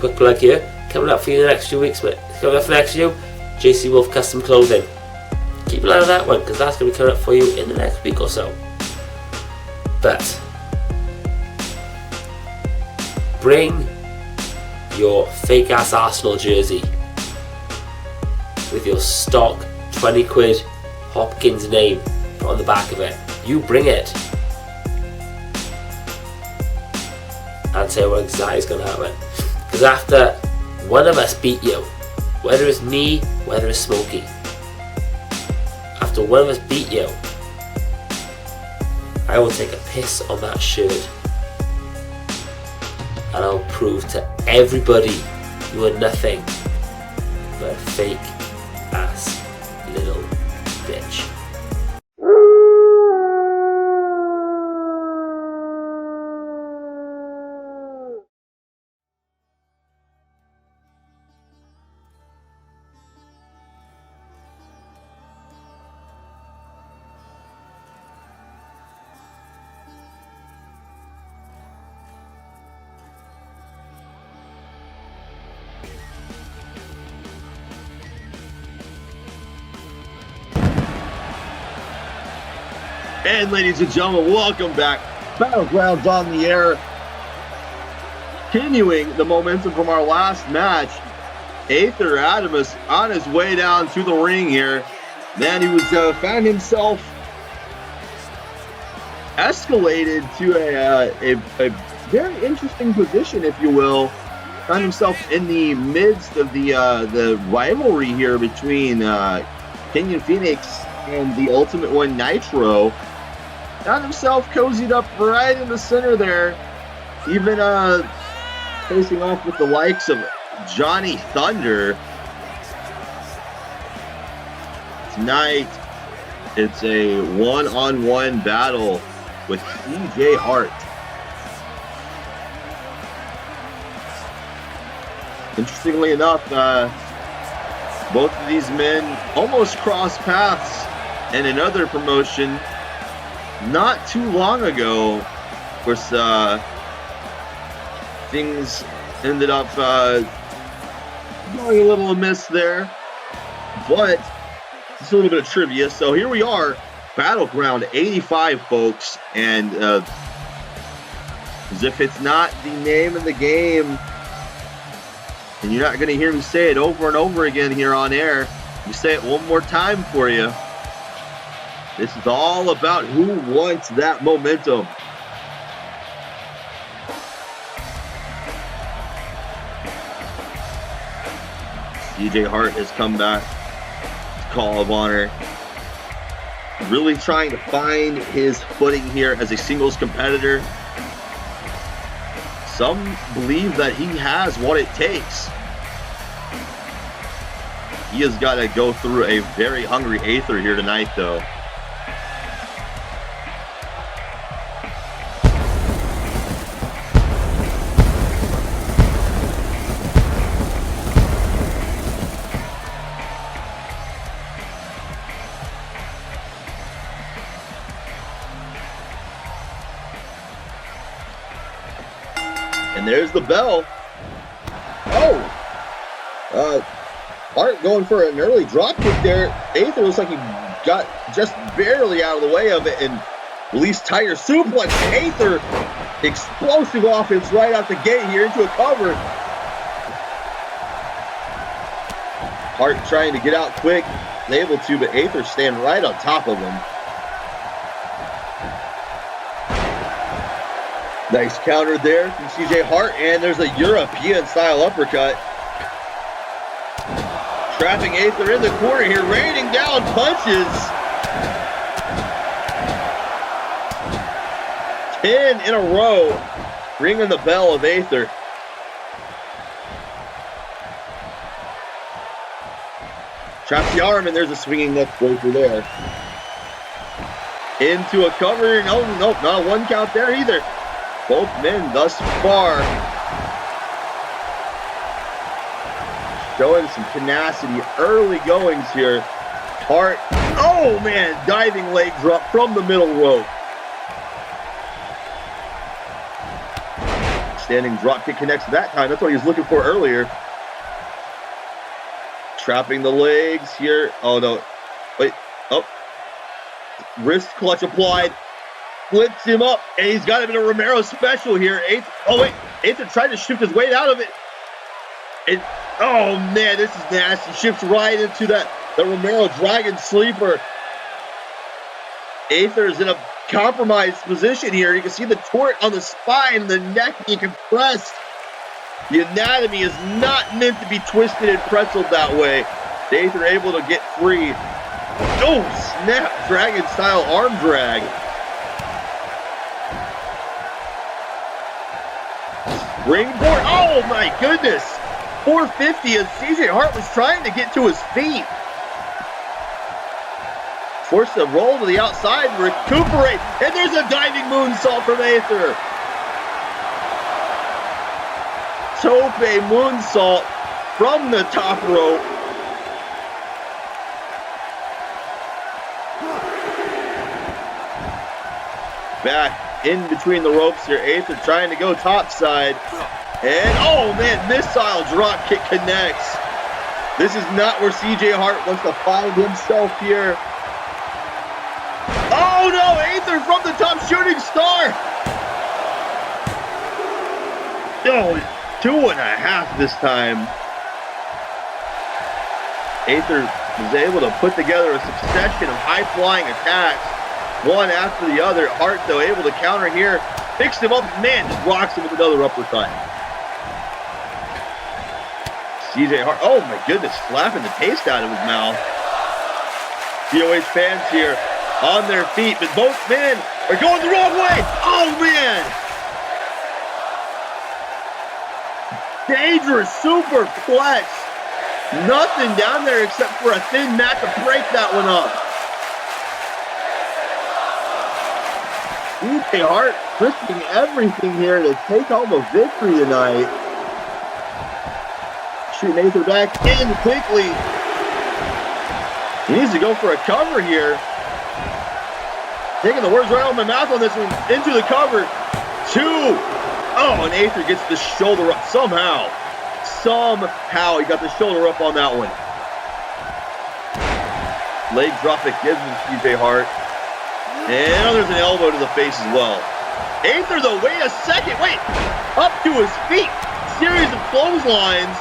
Quick plug here. Coming up for you in the next few weeks, mate. Coming up for the next few, JC Wolf Custom Clothing. Keep an eye on that one, because that's going to be coming up for you in the next week or so. But bring your fake ass Arsenal jersey with your stock 20 quid Hopkins name put on the back of it. You bring it. I'll tell you what exactly is going to happen. Because after one of us beat you, whether it's me, whether it's Smokey, after one of us beat you, I will take a piss on that shirt and I'll prove to everybody you are nothing but a fake ass little bitch. And ladies and gentlemen, welcome back. Battlegrounds on the air. Continuing the momentum from our last match. Aether Adamus on his way down to the ring here. Man, he was found himself escalated to a very interesting position, if you will. Found himself in the midst of the rivalry here between Kenyon Fenix and the Ultimate One Nitro. Found himself cozied up right in the center there, even facing off with the likes of Johnny Thunder. Tonight, it's a one-on-one battle with CJ Hart. Interestingly enough, both of these men almost crossed paths in another promotion not too long ago. Of course, things ended up going a little amiss there, but just a little bit of trivia. So here we are, Battleground 85, folks, and as if it's not the name of the game, and you're not going to hear me say it over and over again here on air, we say it one more time for you. This is all about who wants that momentum. CJ Hart has come back to Call of Honor. Really trying to find his footing here as a singles competitor. Some believe that he has what it takes. He has got to go through a very hungry Aether here tonight, though. And there's the bell. Oh! Hart going for an early drop kick there. Aether looks like he got just barely out of the way of it and released tire suplex. Aether, explosive offense right out the gate here into a cover. Hart trying to get out quick, able to, but Aether staying right on top of him. Nice counter there from CJ Hart, and there's a European-style uppercut. Trapping Aether in the corner here, raining down punches. 10 in a row, ringing the bell of Aether. Traps the arm, and there's a swinging neck breaker there. Into a cover, nope, not a one count there either. Both men thus far showing some tenacity, early goings here. Hart, oh man, diving leg drop from the middle rope. Standing drop kick connects that time. That's what he was looking for earlier. Trapping the legs here. Oh no, wait, oh. Wrist clutch applied. Flips him up, and he's got him in a Romero special here. Aether tried to shift his weight out of it. And, oh man, this is nasty. Shifts right into the Romero Dragon Sleeper. Aether is in a compromised position here. You can see the torque on the spine, the neck being compressed. The anatomy is not meant to be twisted and pretzeled that way. Aether able to get free. Oh, snap, dragon-style arm drag. Springboard, oh my goodness. 450 as CJ Hart was trying to get to his feet. Forced to roll to the outside, recuperate, and there's a diving moonsault from Aether. Tope moonsault from the top rope. Back in between the ropes here, Aether trying to go topside. And, oh man, missile drop kick connects. This is not where CJ Hart wants to find himself here. Oh no, Aether from the top, shooting star. Oh, 2.5 this time. Aether was able to put together a succession of high-flying attacks, one after the other. Hart, though, able to counter here. Picks him up, man, just rocks him with another uppercut. CJ Hart, oh my goodness, slapping the taste out of his mouth. COH fans here on their feet, but both men are going the wrong way. Oh man! Dangerous superplex. Nothing down there except for a thin mat to break that one up. CJ Hart risking everything here to take home a victory tonight. Shooting Aether back in quickly. He needs to go for a cover here. Taking the words right out of my mouth on this one. Into the cover. 2. Oh, and Aether gets the shoulder up somehow. Somehow he got the shoulder up on that one. Leg drop that gives him CJ Hart. And there's an elbow to the face as well. Aether though, wait a second, wait. Up to his feet. Series of clotheslines.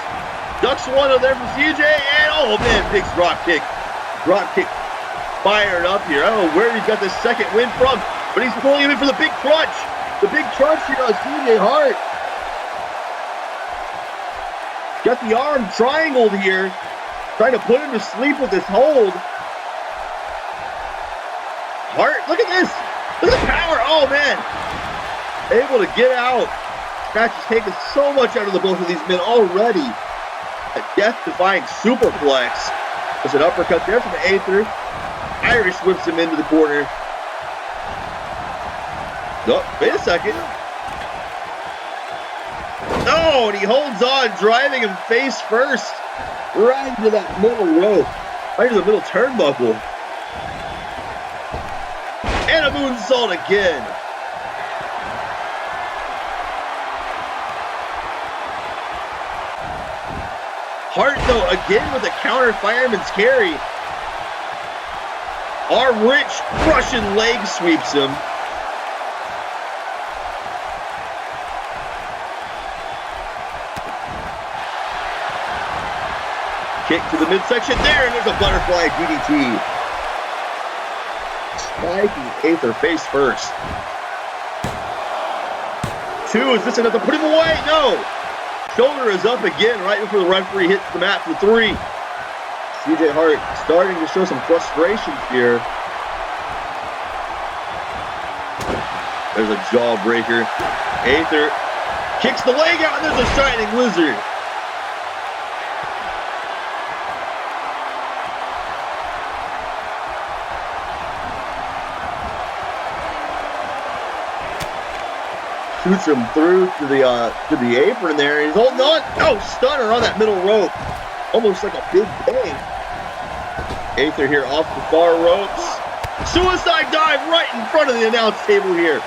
Ducks one of there from CJ, and oh man, big drop kick. Drop kick fired up here. I don't know where he's got the second win from, but he's pulling him in for the big crunch. The big crunch here on CJ Hart. Got the arm triangled here. Trying to put him to sleep with this hold. Hart, look at this. Look at the power. Oh man. Able to get out. Match has taken so much out of the both of these men already. A death-defying superplex. There's an uppercut there from Aether. Irish whips him into the corner. No, wait a second. No, and he holds on, driving him face first. Right into that middle rope. Right into the middle turnbuckle. And a moonsault again. Hart, though, again with a counter fireman's carry. Our rich Russian leg sweeps him. Kick to the midsection there, and there's a butterfly DDT. Spiking Aether face first. 2, is this enough to put him away? No! Shoulder is up again right before the referee hits the mat for 3. CJ Hart starting to show some frustration here. There's a jawbreaker. Aether kicks the leg out, and there's a shining lizard. Shoots him through to the apron there. He's holding on. Oh, stunner on that middle rope. almost like a big bang. Aether here off the far ropes. Suicide dive right in front of the announce table here.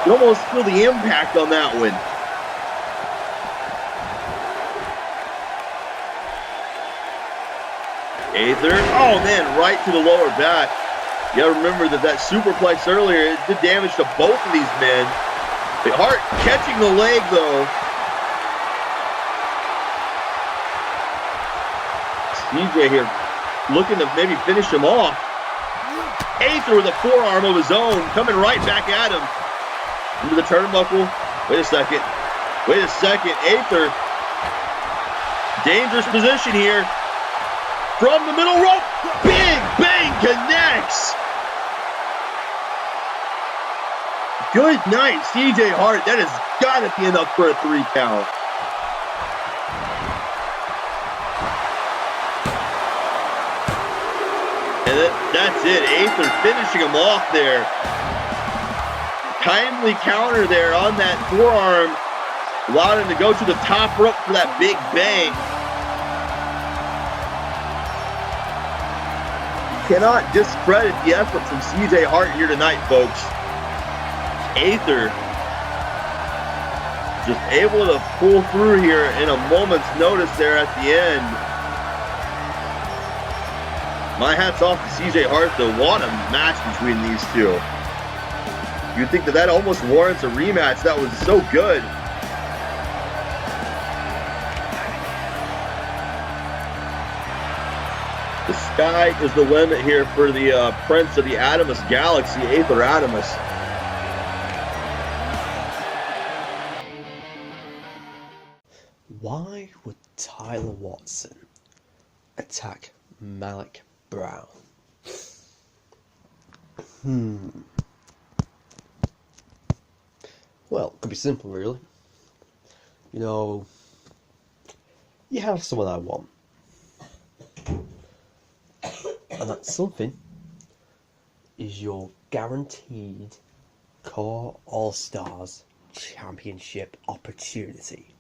You almost feel the impact on that one. Aether, oh man, right to the lower back. You gotta remember that superplex earlier, it did damage to both of these men. The Hart catching the leg though. CJ here looking to maybe finish him off. Aether with a forearm of his own, coming right back at him. Into the turnbuckle. Wait a second. Aether. Dangerous position here. From the middle rope. Big bang connects. Good night, CJ Hart. That has got to be enough for a 3 count. And that's it. Aether finishing him off there. Timely counter there on that forearm. Allowed him to go to the top rope for that big bang. Cannot discredit the effort from CJ Hart here tonight, folks. Aether just able to pull through here in a moment's notice there at the end. My hat's off to CJ Hart though. What a match between these two. You'd think that almost warrants a rematch. That was so good. The sky is the limit here for the Prince of the Adamus Galaxy, Aether Adamus. Why would Tyler Watson attack Malik Brown? Well, it could be simple, really. You know, you have someone I want. And that something is your guaranteed Core All-Stars Championship opportunity.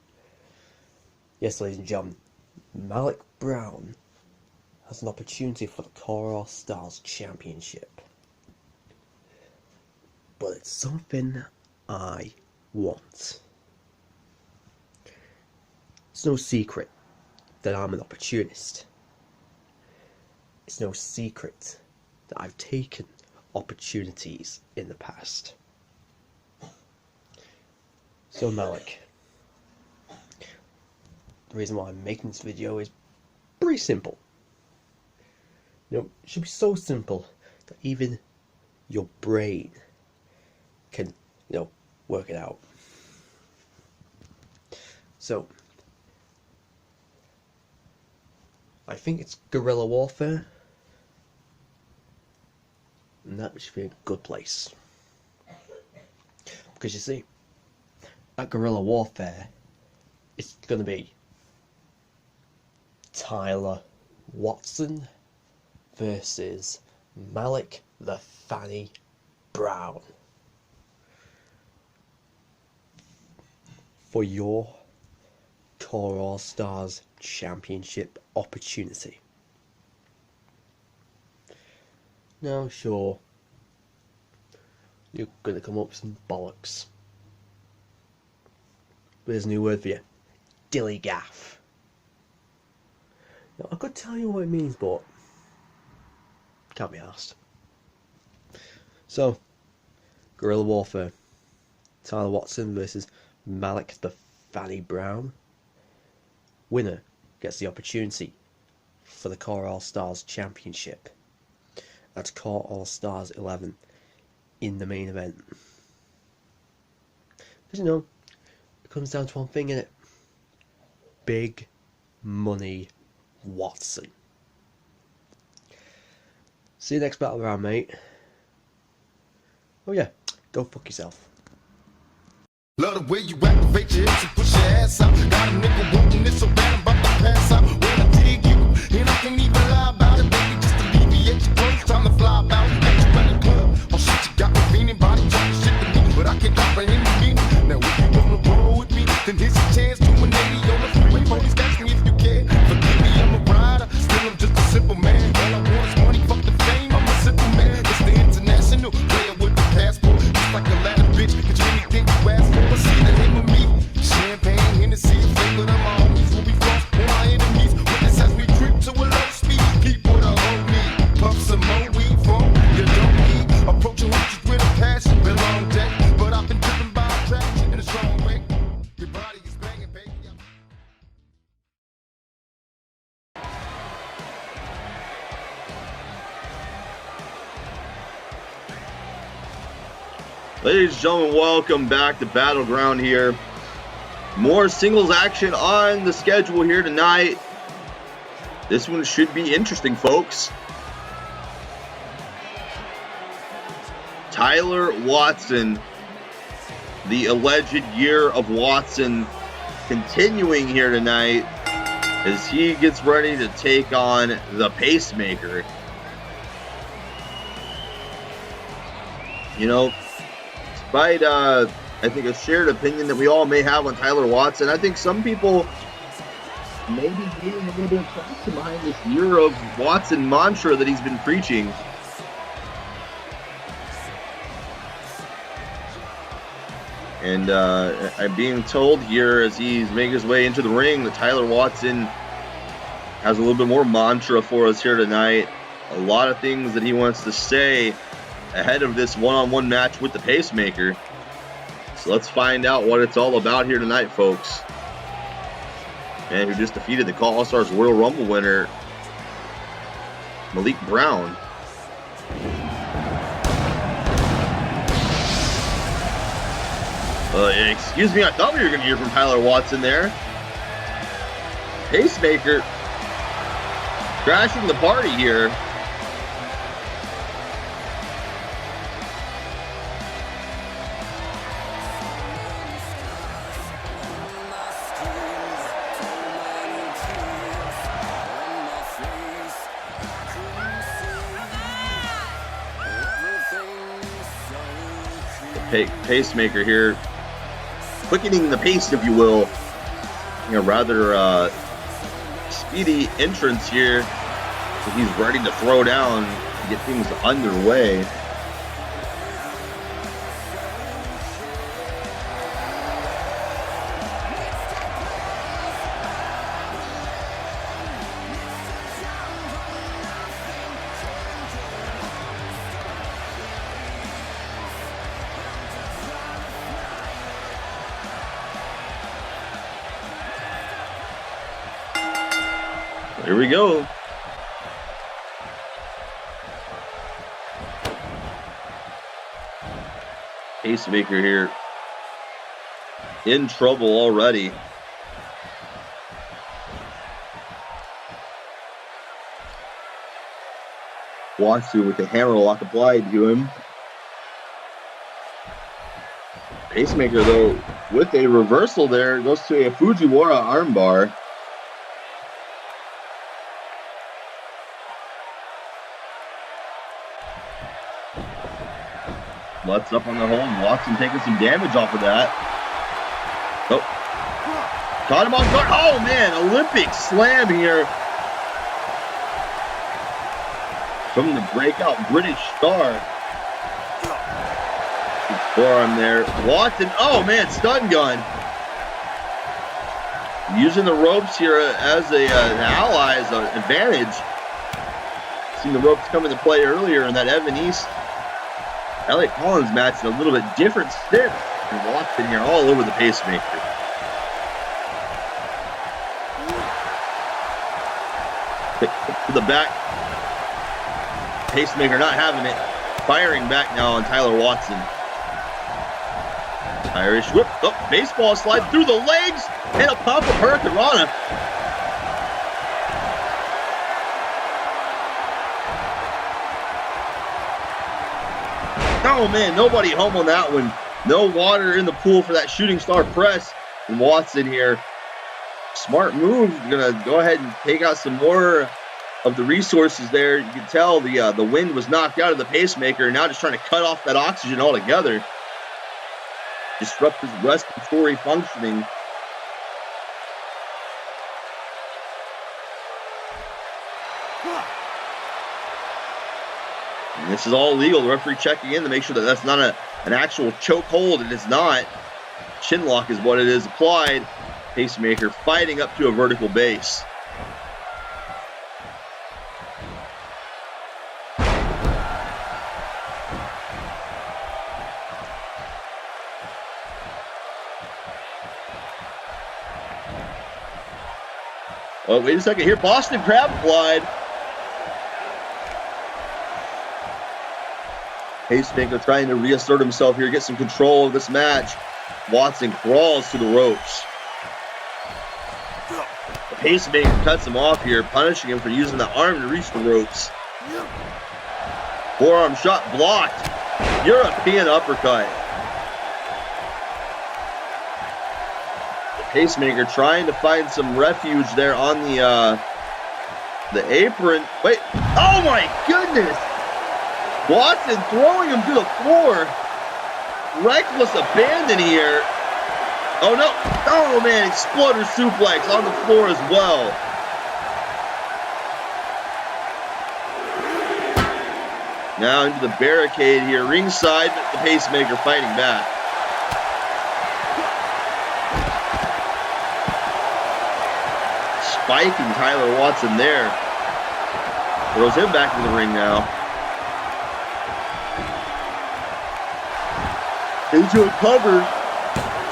Yes, ladies and gentlemen, Malik Brown has an opportunity for the Core All-Stars Championship. But it's something I want. It's no secret that I'm an opportunist. It's no secret that I've taken opportunities in the past. So Malik, the reason why I'm making this video is pretty simple. You know, it should be so simple that even your brain can, you know, work it out. So, I think it's Guerrilla Warfare, and that should be a good place. Because you see, at Guerrilla Warfare, it's going to be Tyler Watson versus Malik the Fanny Brown for your Core All-Stars Championship opportunity. Now, sure, you're going to come up with some bollocks. But there's a new word for you. Dilly-gaff. Now, I could tell you what it means, but can't be asked. So, Guerrilla Warfare. Tyler Watson versus Malik the Fanny Brown. Winner gets the opportunity for the Core All-Stars Championship at Core All-Stars 11 in the main event. Because, you know, it comes down to one thing, innit? Big money Watson. See you next battle round, mate. Oh yeah, go fuck yourself. Love the way you activate your hips and push your ass out. Got a nigga wanting this so bad I'm about to pass out. When I dig you, and I can't even lie about it, baby. Just alleviate your clothes, time to fly out. At you in the club, oh shit, you got me feeling, body talking shit to me, but I can't comprehend the meaning. Now if you wanna roll with me, then here's a chance to an 80 on the freeway. Police catch me if you can. Forgive me, I'm a Ladies and gentlemen, welcome back to Battleground here. More singles action on the schedule here tonight. This one should be interesting, folks. Tyler Watson, the alleged year of Watson, continuing here tonight as he gets ready to take on the Pacemaker. You know, despite, I think, a shared opinion that we all may have on Tyler Watson, I think some people may be gaining a little bit of traction behind this year of Watson mantra that he's been preaching. And I'm being told here as he's making his way into the ring that Tyler Watson has a little bit more mantra for us here tonight. A lot of things that he wants to say ahead of this one-on-one match with the Pacemaker. So let's find out what it's all about here tonight, folks. Man who just defeated the Call All-Stars Royal Rumble winner, Malik Brown. Excuse me, I thought we were going to hear from Tyler Watson there. Pacemaker crashing the party here. Pacemaker here, quickening the pace, if you will. A rather speedy entrance here. So he's ready to throw down and get things underway. Here we go. Pacemaker here in trouble already. Watson with the hammerlock applied to him. Pacemaker, though, with a reversal there, goes to a Fujiwara armbar. Lutz up on the hold. Watson taking some damage off of that. Oh. Caught him off guard. Oh, man. Olympic slam here from the breakout British star. Good forearm there. Watson. Oh, man. Stun gun. Using the ropes here as an ally, as an advantage. Seen the ropes come into play earlier in that Evan East Elliot Collins match in a little bit different stint. And Watson here all over the Pacemaker. To the back. Pacemaker not having it. Firing back now on Tyler Watson. Irish whip. Oh, baseball slide through the legs. And a pop of Hurricanrana. Oh man, nobody home on that one. No water in the pool for that shooting star press. And Watson here, smart move. Gonna go ahead and take out some more of the resources there. You can tell the wind was knocked out of the Pacemaker. Now just trying to cut off that oxygen altogether. Disrupt his respiratory functioning. And this is all legal. The referee checking in to make sure that that's not an actual choke hold. It is not. Chin lock is what it is applied. Pacemaker fighting up to a vertical base. Oh, wait a second here. Boston Crab applied. Pacemaker trying to reassert himself here, get some control of this match. Watson crawls to the ropes. The Pacemaker cuts him off here, punishing him for using the arm to reach the ropes. Forearm shot blocked. European uppercut. The Pacemaker trying to find some refuge there on the apron. Wait. Oh my goodness! Watson throwing him to the floor. Reckless abandon here. Oh no. Oh man, exploder suplex on the floor as well. Now into the barricade here, ringside, but the Pacemaker fighting back. Spiking Tyler Watson there. Throws him back into the ring now. Into a cover.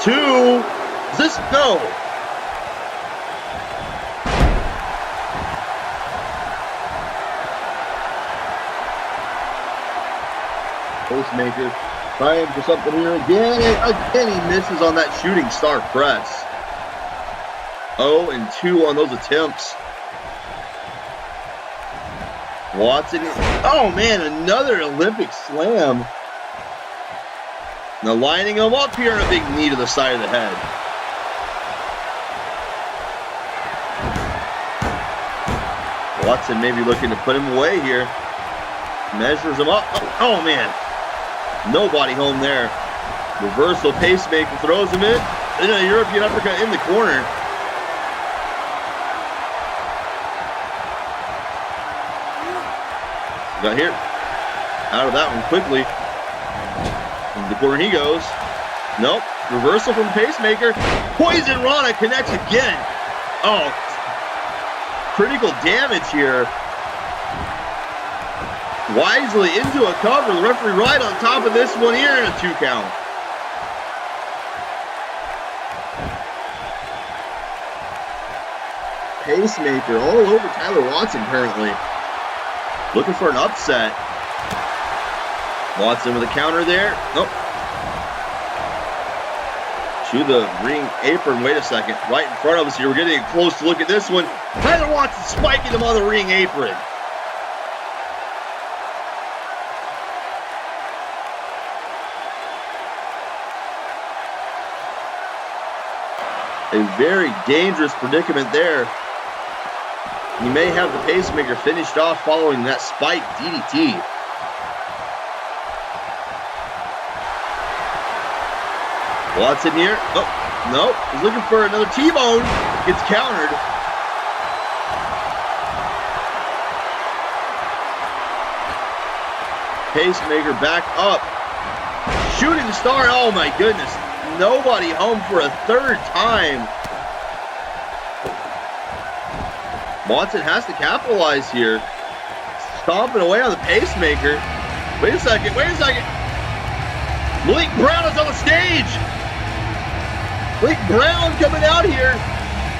2. Is this? No. Pacemaker trying for something here again. Again, he misses on that shooting star press. 0-2 on those attempts. Watson. Oh man, another Olympic slam. Now lining him up here and a big knee to the side of the head. Watson maybe looking to put him away here. Measures him up. Oh man. Nobody home there. Reversal Pacemaker throws him in. And a European uppercut in the corner. Got here. Out of that one quickly. In the corner he goes. Nope. Reversal from Pacemaker. Poison Rana connects again. Oh. Critical damage here. Wisely into a cover. The referee right on top of this one here in a 2 count. Pacemaker all over Tyler Watson currently. Looking for an upset. Watson with a counter there. Nope. To the ring apron. Wait a second. Right in front of us here. We're getting a close look at this one. Tyler Watson spiking him on the ring apron. A very dangerous predicament there. He may have the Pacemaker finished off following that spike DDT. Watson here. Oh, no. He's looking for another T-bone. Gets countered. Pacemaker back up. Shooting star. Oh my goodness. Nobody home for a 3rd time. Watson has to capitalize here. Stomping away on the Pacemaker. Wait a second. Malik Brown is on the stage. Malik Brown coming out here.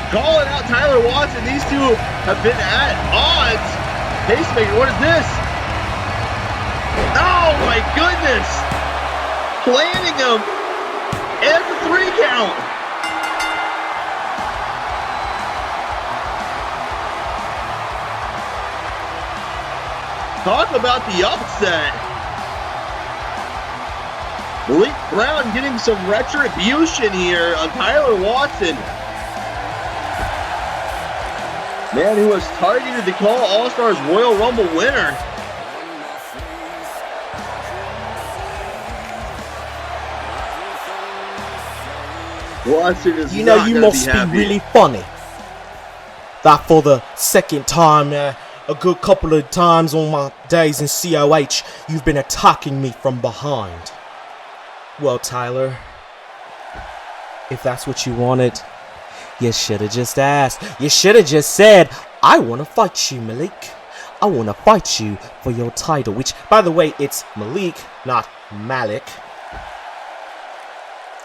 Calling out Tyler Watson. These two have been at odds. Pacemaker, what is this? Oh my goodness. Planting him. And the 3 count. Talk about the upset. Malik Brown getting some retribution here on Tyler Watson. Man who was targeted to call All-Stars Royal Rumble winner. Watson is you know, not you must be really funny. That for the 2nd time, a good couple of times on my days in COH, you've been attacking me from behind. Well, Tyler, if that's what you wanted, you should have just asked. You should have just said, I want to fight you, Malik. I want to fight you for your title, which, by the way, it's Malik, not Malik.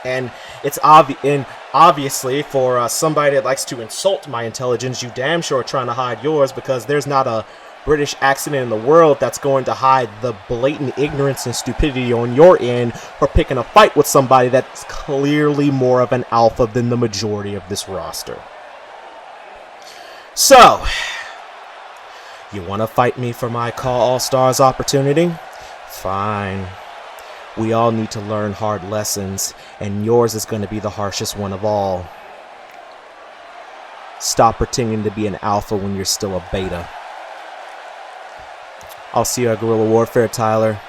And it's obviously for somebody that likes to insult my intelligence, you damn sure are trying to hide yours, because there's not a British accent in the world that's going to hide the blatant ignorance and stupidity on your end for picking a fight with somebody that's clearly more of an alpha than the majority of this roster. So, you want to fight me for my Call All Stars opportunity? Fine. We all need to learn hard lessons, and yours is going to be the harshest one of all. Stop pretending to be an alpha when you're still a beta. I'll see you at Guerrilla Warfare, Tyler.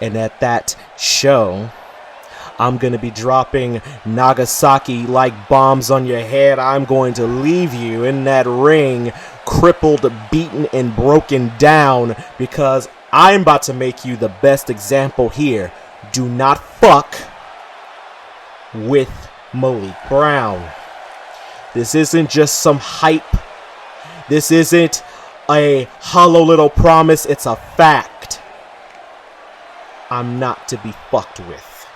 And at that show, I'm going to be dropping Nagasaki like bombs on your head. I'm going to leave you in that ring, crippled, beaten, and broken down, because I'm about to make you the best example here. Do not fuck with Malik Brown. This isn't just some hype. This isn't a hollow little promise. It's a fact. I'm not to be fucked with.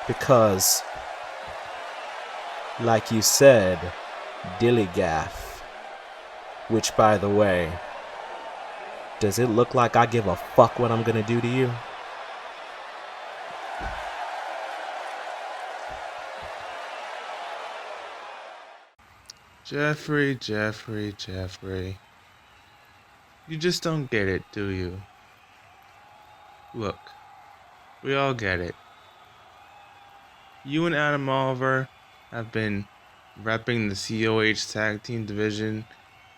Because, like you said, Dillygaff. Which, by the way, does it look like I give a fuck what I'm gonna do to you? Jeffrey. You just don't get it, do you? Look, we all get it. You and Adam Oliver have been repping the COH tag team division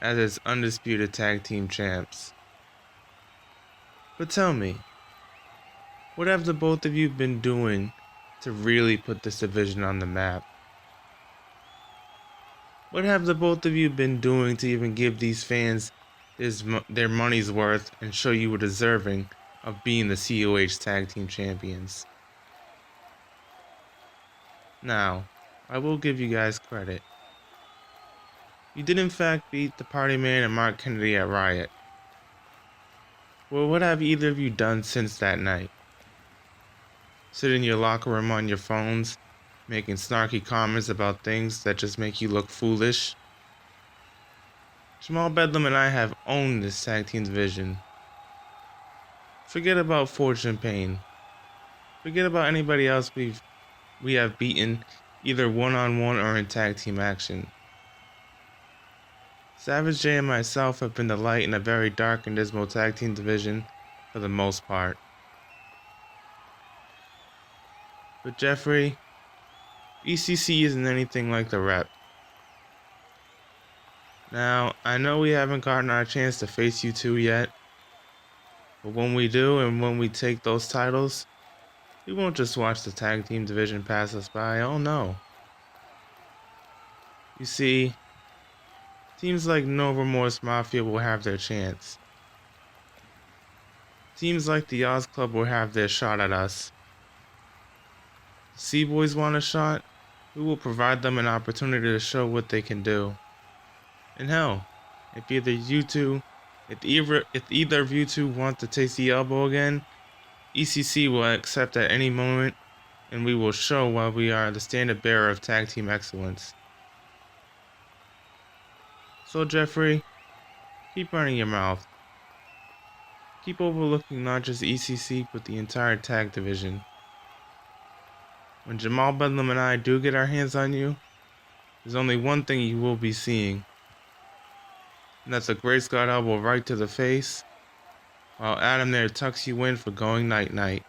as its undisputed tag team champs. But tell me, what have the both of you been doing to really put this division on the map? What have the both of you been doing to even give these fans their money's worth and show you were deserving of being the COH tag team champions? Now, I will give you guys credit. You did in fact beat the Party Man and Mark Kennedy at Riot. Well, what have either of you done since that night? Sit in your locker room on your phones, making snarky comments about things that just make you look foolish? Jamal, Bedlam, and I have owned this tag team division. Forget about Fortune Payne. Forget about anybody else we have beaten, either one-on-one or in tag team action. Savage J and myself have been the light in a very dark and dismal tag team division for the most part. But Jeffrey, ECC isn't anything like the rep. Now, I know we haven't gotten our chance to face you two yet, but when we do and when we take those titles, we won't just watch the tag team division pass us by. Oh no. You see, teams like No Remorse Mafia will have their chance. Teams like the Oz Club will have their shot at us. Sea-Boys want a shot? We will provide them an opportunity to show what they can do. And hell, if either of you two want to taste the elbow again, ECC will accept at any moment, and we will show why we are the standard bearer of tag team excellence. So Jeffrey, keep running your mouth. Keep overlooking not just ECC, but the entire tag division. When Jamal, Bedlam, and I do get our hands on you, there's only one thing you will be seeing. And that's a Great Scott elbow right to the face, while Adam there tucks you in for going night-night.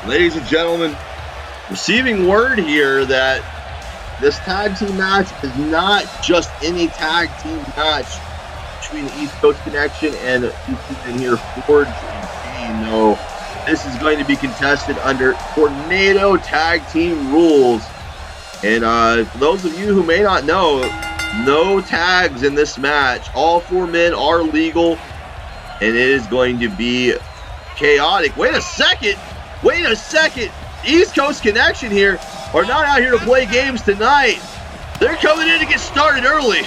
Ladies and gentlemen, receiving word here that this tag team match is not just any tag team match between the East Coast Connection and in here Forge and Payne. No, this is going to be contested under Tornado Tag Team rules. And for those of you who may not know, no tags in this match. All 4 men are legal, and it is going to be chaotic. Wait a second. East Coast Connection here are not out here to play games tonight. They're coming in to get started early.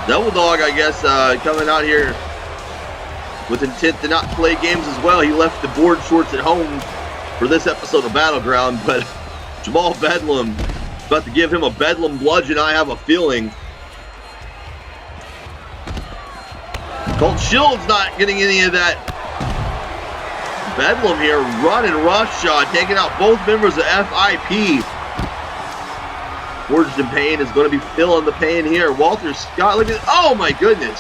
Double Dog, I guess, coming out here with intent to not play games as well. He left the board shorts at home for this episode of Battleground, but Jamal Bedlam about to give him a Bedlam bludgeon, I have a feeling. Colt Shield's not getting any of that. Bedlam here running roughshod, taking out both members of FIP. Forged in Payne is going to be feeling the pain here. Walter Scott, look at, oh my goodness.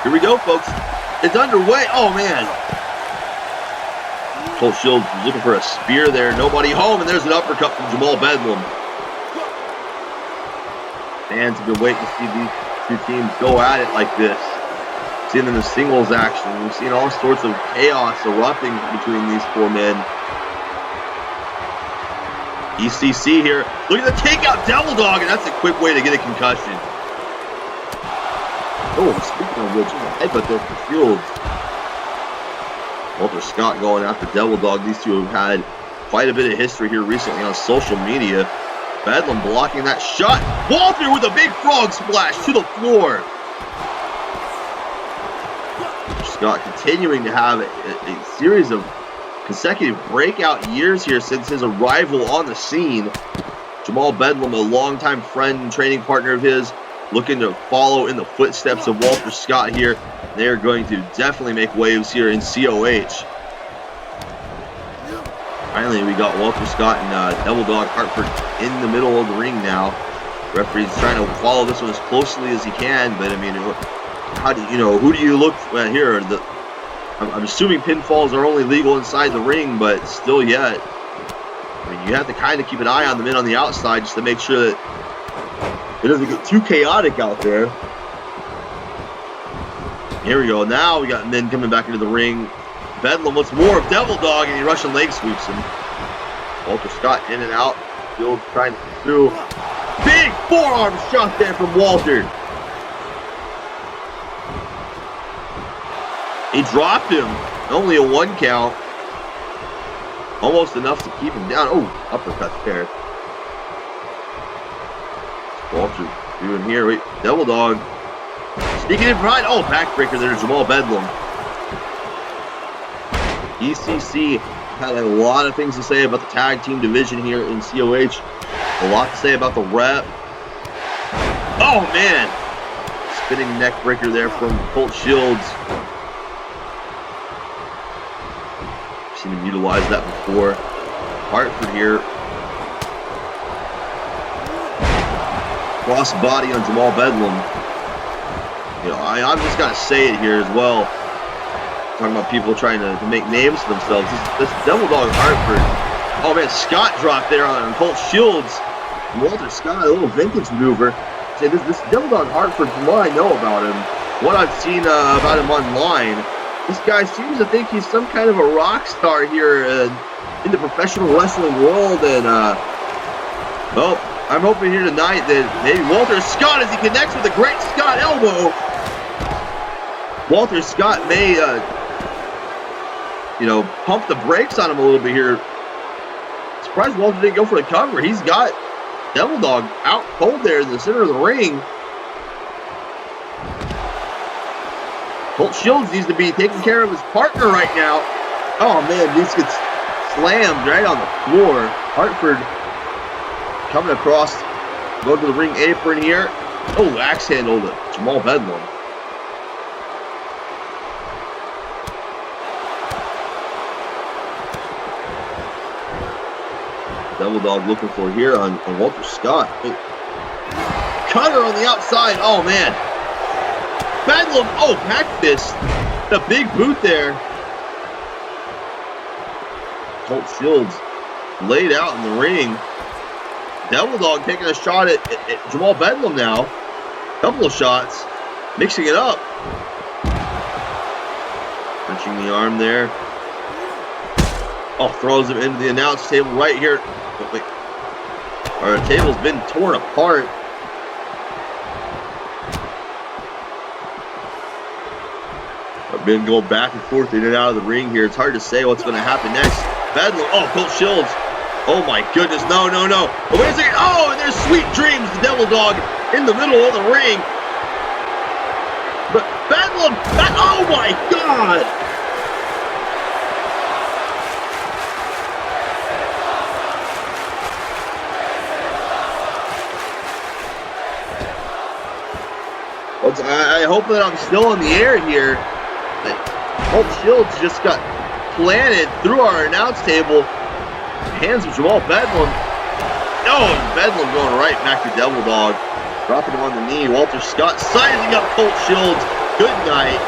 Here we go, folks. It's underway. Oh man. Colt Shields looking for a spear there. Nobody home, and there's an uppercut from Jamal Bedlam. Fans have been waiting to see these two teams go at it like this. Seeing them in singles action. We've seen all sorts of chaos erupting between these 4 men. ECC here. Look at the takeout Devil Dog, and that's a quick way to get a concussion. Oh, speaking of which, headbutt there for Shields. Walter Scott going after Devil Dog. These two have had quite a bit of history here recently on social media. Bedlam blocking that shot. Walter with a big frog splash to the floor. Scott continuing to have a series of consecutive breakout years here since his arrival on the scene. Jamal Bedlam, a longtime friend and training partner of his, looking to follow in the footsteps of Walter Scott here. They are going to definitely make waves here in COH. Finally, we got Walter Scott and Devil Dog Hartford in the middle of the ring now. Referee's trying to follow this one as closely as he can, but I mean, how do you know? Who do you look at here? I'm assuming pinfalls are only legal inside the ring, but still yet, I mean, you have to kind of keep an eye on the men on the outside just to make sure that it doesn't get too chaotic out there. Here we go. Now we got men coming back into the ring. Bedlam wants more of Devil Dog, and he Russian leg sweeps him. Walter Scott in and out. Still trying to pursue. Big forearm shot there from Walter. He dropped him. Only a 1 count. Almost enough to keep him down. Oh, uppercut there. Walter doing here. Wait, Devil Dog. Sneaking in behind. Oh, backbreaker there to Jamal Bedlam. ECC had a lot of things to say about the tag team division here in COH. A lot to say about the rep. Oh, man. Spinning neck breaker there from Colt Shields. I've seen him utilize that before. Hartford here. Cross body on Jamal Bedlam. You know, I've just got to say it here as well. Talking about people trying to make names for themselves. This Devil Dog Hartford. Oh man, Scott dropped there on Colt Shields. Walter Scott, a little vintage maneuver. This Devil Dog Hartford, from what I know about him, what I've seen about him online, this guy seems to think he's some kind of a rock star here in the professional wrestling world. And well, I'm hoping here tonight that maybe Walter Scott, as he connects with a great Scott elbow, Walter Scott may, you know, pump the brakes on him a little bit here. Surprised Walter didn't go for the cover. He's got Devil Dog out cold there in the center of the ring. Colt Shields needs to be taking care of his partner right now. Oh man, this gets slammed right on the floor. Hartford coming across, go to the ring apron here. Oh, axe handle to Jamal Bedlam. Devil Dog looking for here on Walter Scott. Cutter on the outside. Oh, man. Bedlam. Oh, pack fist. The big boot there. Colt Shields laid out in the ring. Devil Dog taking a shot at Jamal Bedlam now. Couple of shots. Mixing it up. Punching the arm there. Oh, throws him into the announce table right here. Oh, wait. Our table's been torn apart. I've been going back and forth in and out of the ring here. It's hard to say what's going to happen next. Bedlam. Oh, Colt Shields. Oh my goodness. No, no, no. Oh, wait a second. Oh, and there's Sweet Dreams, the Devil Dog, in the middle of the ring. But Bedlam. Oh my God. I hope that I'm still in the air here. Colt Shields just got planted through our announce table. Hands of Jamal Bedlam. Oh, and Bedlam going right back to Devil Dog. Dropping him on the knee. Walter Scott sizing up Colt Shields. Good night.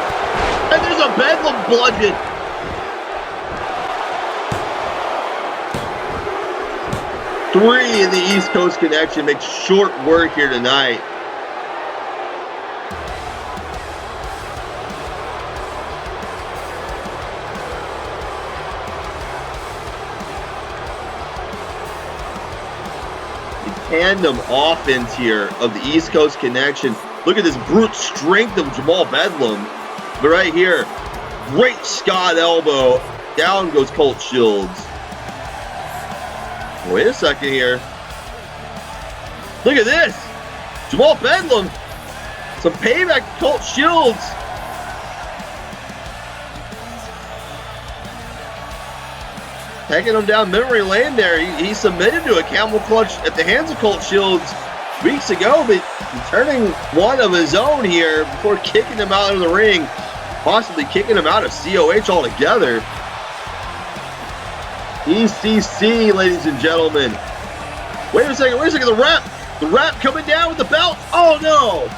And there's a Bedlam bludgeon. Three in the East Coast connection makes short work here tonight. Tandem offense here of the East Coast connection. Look at this brute strength of Jamal Bedlam. But right here, great Scott elbow. Down goes Colt Shields. Wait a second here. Look at this. Jamal Bedlam. Some payback to Colt Shields. Taking him down memory lane there. He submitted to a camel clutch at the hands of Colt Shields weeks ago, but turning one of his own here before kicking him out of the ring, possibly kicking him out of COH altogether. ECC, ladies and gentlemen. Wait a second, the rap coming down with the belt. Oh no!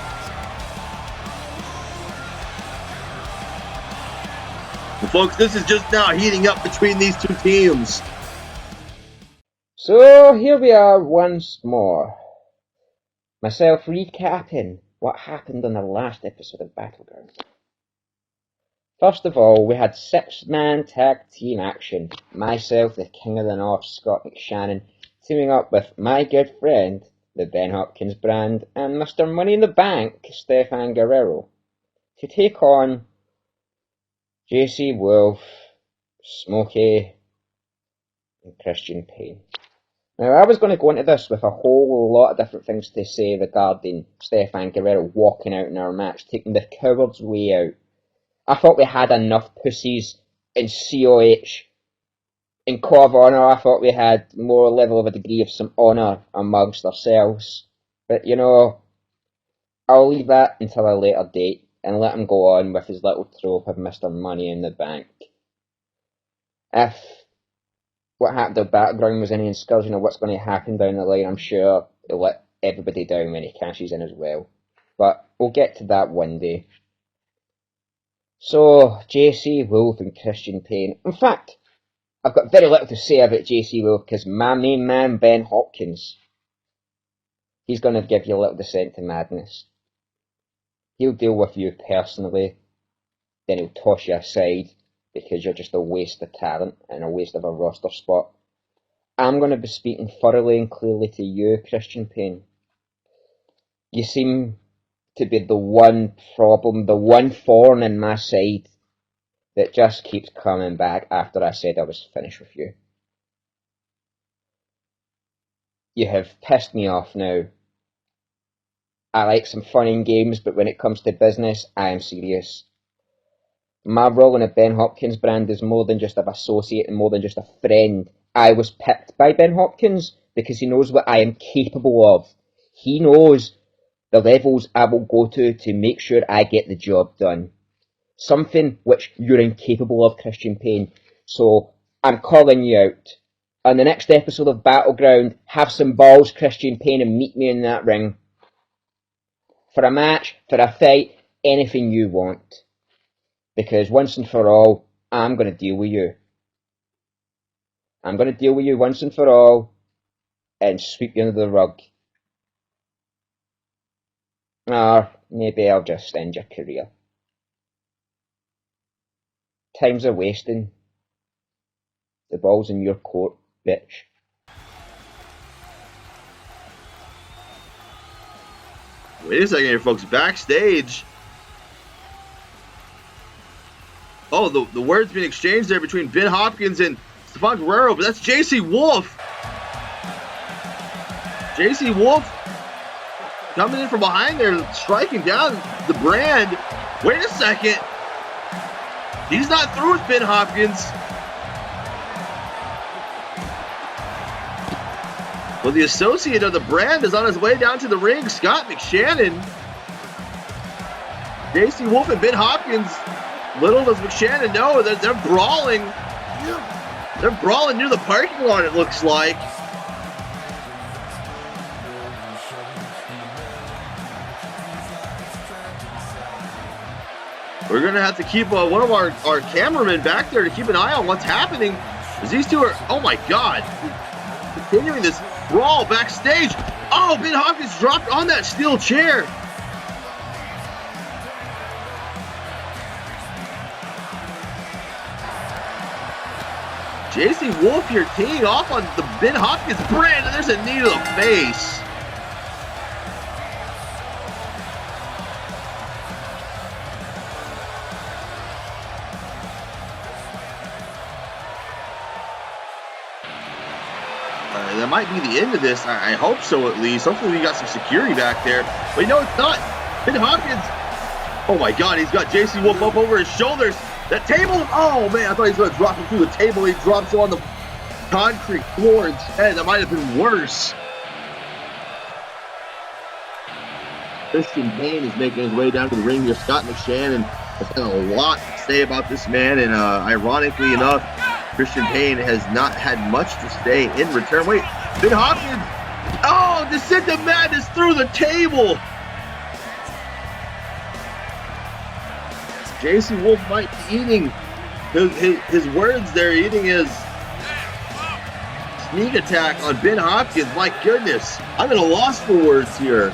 Well, folks, this is just now heating up between these two teams. So here we are once more. Myself recapping what happened on the last episode of Battleground. First of all, we had 6-man tag team action. Myself, the King of the North, Scott McShannon, teaming up with my good friend, the Ben Hopkins brand, and Mr. Money in the Bank, Stefan Guerrero, to take on JC Wolf, Smokey, and Christian Payne. Now, I was going to go into this with a whole lot of different things to say regarding Stefan Guerrero walking out in our match, taking the coward's way out. I thought we had enough pussies in COH. In Code of Honor, I thought we had more level of a degree of some honour amongst ourselves. But, you know, I'll leave that until a later date and let him go on with his little trope of Mr. Money in the Bank. If what happened to Battleground was any excursion of what's going to happen down the line, I'm sure he'll let everybody down when he cashes in as well. But we'll get to that one day. So, JC Wolf and Christian Payne. In fact, I've got very little to say about JC Wolf because my main man, Ben Hopkins, he's going to give you a little descent to madness. He'll deal with you personally, then he'll toss you aside because you're just a waste of talent and a waste of a roster spot. I'm going to be speaking thoroughly and clearly to you, Christian Payne. You seem to be the one problem, the one thorn in my side that just keeps coming back after I said I was finished with you. You have pissed me off now. I like some fun and games, but when it comes to business, I am serious. My role in a Ben Hopkins brand is more than just an associate and more than just a friend. I was picked by Ben Hopkins because he knows what I am capable of. He knows the levels I will go to make sure I get the job done. Something which you're incapable of, Christian Payne. So I'm calling you out. on the next episode of Battleground, have some balls, Christian Payne, and meet me in that ring. For a match, for a fight, anything you want. Because once and for all, I'm going to deal with you. I'm going to deal with you once and for all and sweep you under the rug. Or maybe I'll just end your career. Times are wasting. The ball's in your court, bitch. Wait a second here, folks. Backstage. Oh, the word's being exchanged there between Ben Hopkins and Stefan Guerrero, but that's JC Wolf. JC Wolf coming in from behind there, striking down the brand. Wait a second. He's not through with Ben Hopkins. Well, the associate of the brand is on his way down to the ring, Scott McShannon. JC Wolf and Ben Hopkins, little does McShannon know that they're brawling. They're brawling near the parking lot, it looks like. We're going to have to keep one of our cameramen back there to keep an eye on what's happening. As these two are, oh my God, continuing this brawl backstage. Oh, Ben Hopkins dropped on that steel chair. JC Wolf here teeing off on the Ben Hopkins brand, and there's a knee to the face. That might be the end of this. I hope so, at least. Hopefully we got some security back there. But no, it's not. Ben Hopkins. Oh my God, he's got JC Wolf up over his shoulders. That table. Oh man, I thought he was going to drop him through the table. He drops him on the concrete floor instead. That might have been worse. Christian Payne is making his way down to the ring here. Scott McShannon has had a lot to say about this man, and ironically enough, Christian Payne has not had much to say in return. Wait, Ben Hopkins. Oh, Descent to Madness through the table. JC Wolf might be eating his words there, eating his sneak attack on Ben Hopkins. My goodness, I'm at a loss for words here.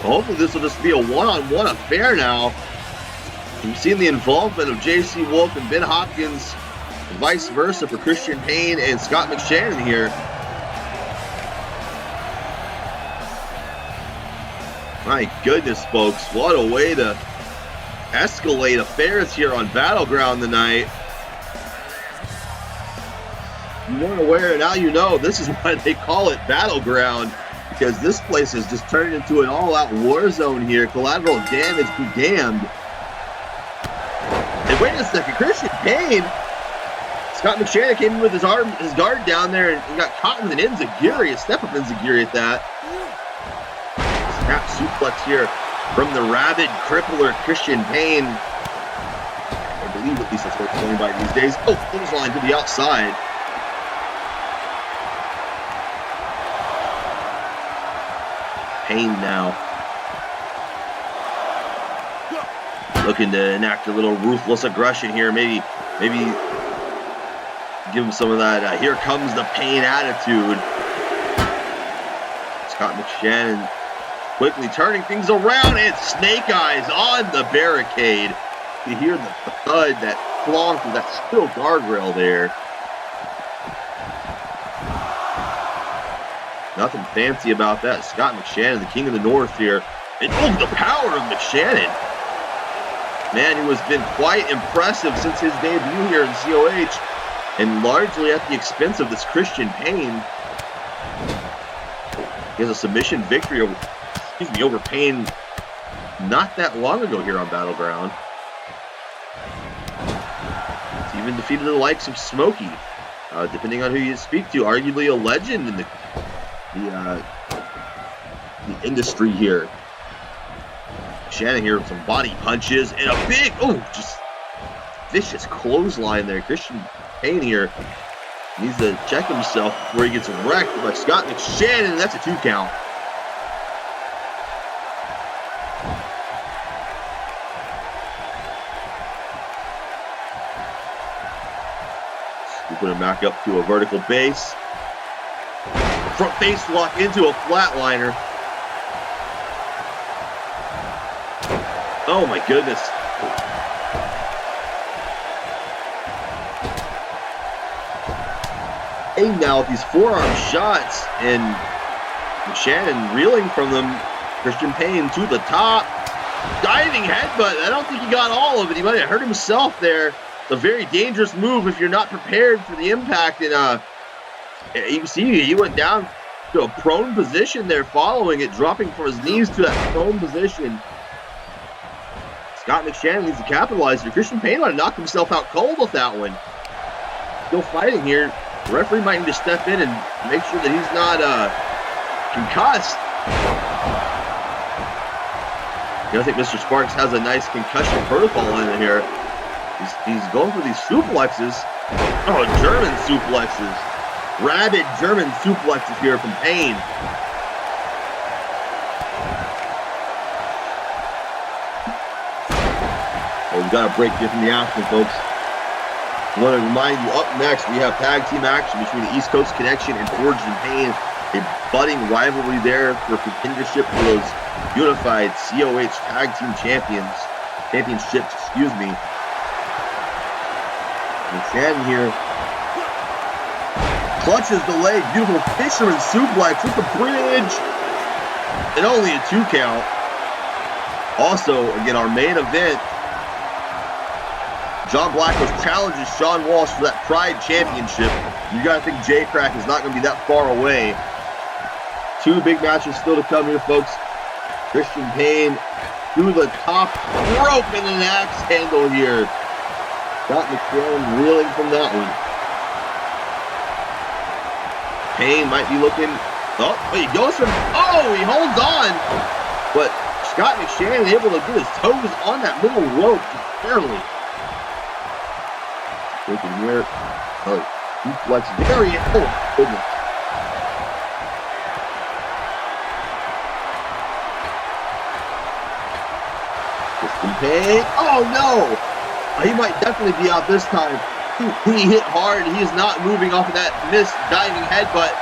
Hopefully this will just be a one-on-one affair now. We've seen the involvement of JC Wolf and Ben Hopkins, and vice versa for Christian Payne and Scott McShannon here. My goodness, folks, what a way to escalate affairs here on Battleground tonight. You weren't aware, now you know. This is why they call it Battleground. Because this place has just turned into an all-out war zone here. Collateral damage be damned. And wait a second, Christian Payne. Scott McShannon came in with his guard down there and got caught with an enziguri, a step-up enziguri at that. Snap suplex here from the rabid crippler Christian Payne. I believe at least that's what it's going by these days. Oh, clothesline to the outside. Payne now looking to enact a little ruthless aggression here. Maybe give him some of that here comes the Payne attitude. Scott McShannon quickly turning things around, and Snake Eyes on the barricade. You hear the thud that flung through that steel guardrail there. Nothing fancy about that. Scott McShannon, the king of the north here. And oh, the power of McShannon. Man, who has been quite impressive since his debut here in COH, and largely at the expense of this Christian Payne. He has a submission victory over Payne not that long ago here on Battleground. He's even defeated the likes of Smokey, depending on who you speak to, arguably a legend in the industry here. McShannon here with some body punches and a big, just vicious clothesline there. Christian Payne here needs to check himself before he gets wrecked by Scott McShannon. That's a 2 count. Put him back up to a vertical base. Front face lock into a flatliner. Oh my goodness. Payne now with these forearm shots, and McShannon reeling from them. Christian Payne to the top. Diving headbutt. I don't think he got all of it. He might have hurt himself there. It's a very dangerous move if you're not prepared for the impact. And you can see he went down to a prone position there following it, dropping from his knees to that prone position. Scott McShannon needs to capitalize here. Christian Payne might have knocked himself out cold with that one. Still fighting here. The referee might need to step in and make sure that he's not concussed. I think Mr. Sparks has a nice concussion protocol in here. He's going for these suplexes. Oh, German suplexes. Rabid German suplexes here from Payne. Well, we've got a break here from the action, folks. I want to remind you, up next, we have tag team action between the East Coast Connection and Forged in Payne. A budding rivalry there for contendership for those unified COH tag team championships, excuse me. McShannon here clutches the leg, beautiful fisherman suplex with the bridge, and only a 2 count. Also, again, our main event, John Blackos challenges Shawn Walsh for that Pride Championship. You gotta think Krack is not gonna be that far away. 2 big matches still to come here, folks. Christian Payne through the top rope and an axe handle here. Scott McShannon reeling from that one. Payne might be looking. Oh, he goes from. Oh, he holds on. But Scott McShannon able to get his toes on that middle rope just barely. Looking here. Oh, he flexed very. Oh, goodness. Christian Payne. Oh, no. He might definitely be out this time. He hit hard. He is not moving off of that missed diving headbutt.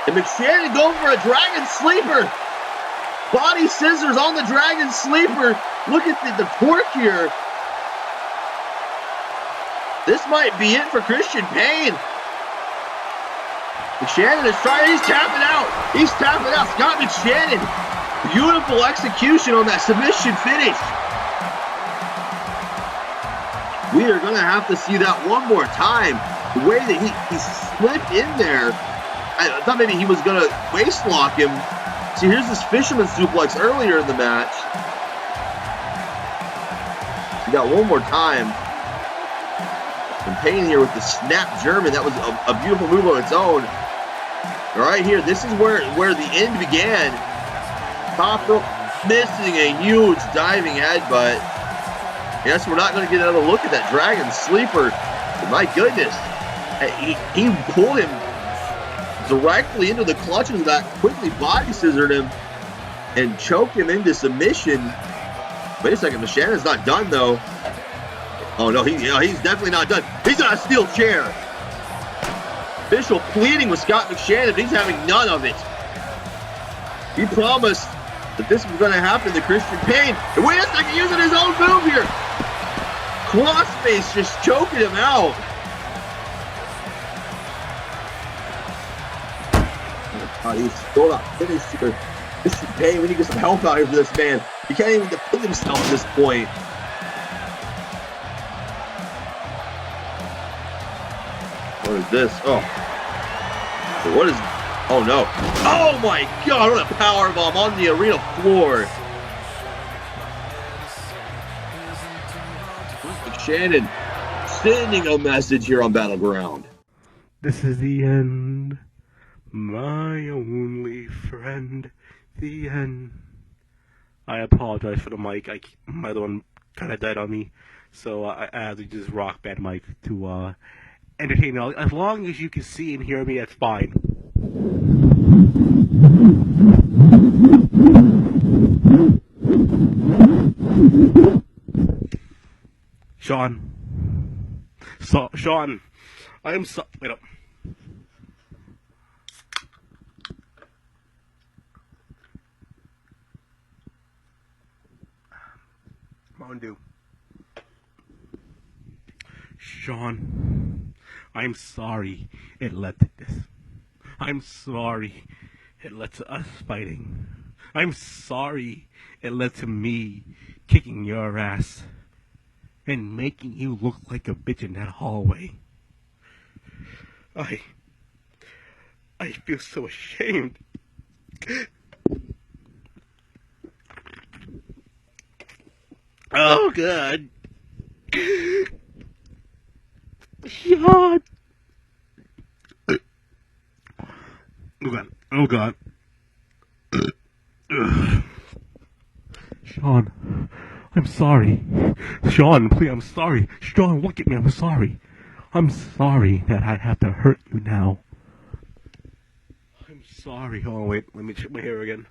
And McShannon going for a Dragon Sleeper. Body scissors on the Dragon Sleeper. Look at the torque here. This might be it for Christian Payne. McShannon is trying. He's tapping out. He's tapping out. Scott McShannon. Beautiful execution on that submission finish. We are going to have to see that one more time. The way that he slipped in there, I thought maybe he was going to waist lock him. See, here's this fisherman suplex earlier in the match. We got one more time. And Payne here with the snap German. That was a beautiful move on its own. All right, here, this is where the end began. Top rope, missing a huge diving headbutt. Yes, we're not going to get another look at that Dragon Sleeper. But my goodness. He pulled him directly into the clutches of that, quickly body scissored him, and choked him into submission. Wait a second, McShannon's not done, though. Oh, no, he's definitely not done. He's on a steel chair. Official pleading with Scott McShannon, but he's having none of it. He promised that this was going to happen to Christian Payne. And wait a second, using his own move here. Crossface just choking him out. He's still not finished here. Christian Payne, we need to get some help out here for this man. He can't even defend himself at this point. What is this? Oh. What is... Oh, no. Oh, my God. What a powerbomb on the arena floor. McShannon sending a message here on Battleground. This is the end. My only friend. The end. I apologize for the mic. My other one kind of died on me, so I had to just rock bad mic to entertain you. As long as you can see and hear me, that's fine. Shawn. Shawn, I am so. Wait up. Mountain Dew. Shawn, I'm sorry it led to this. I'm sorry it led to us fighting. I'm sorry it led to me kicking your ass and making you look like a bitch in that hallway. I feel so ashamed. Oh God. Shawn. Oh God. Oh God. Shawn, I'm sorry. Shawn, please, I'm sorry. Shawn, look at me, I'm sorry. I'm sorry that I have to hurt you now. I'm sorry. Oh, wait, let me check my hair again.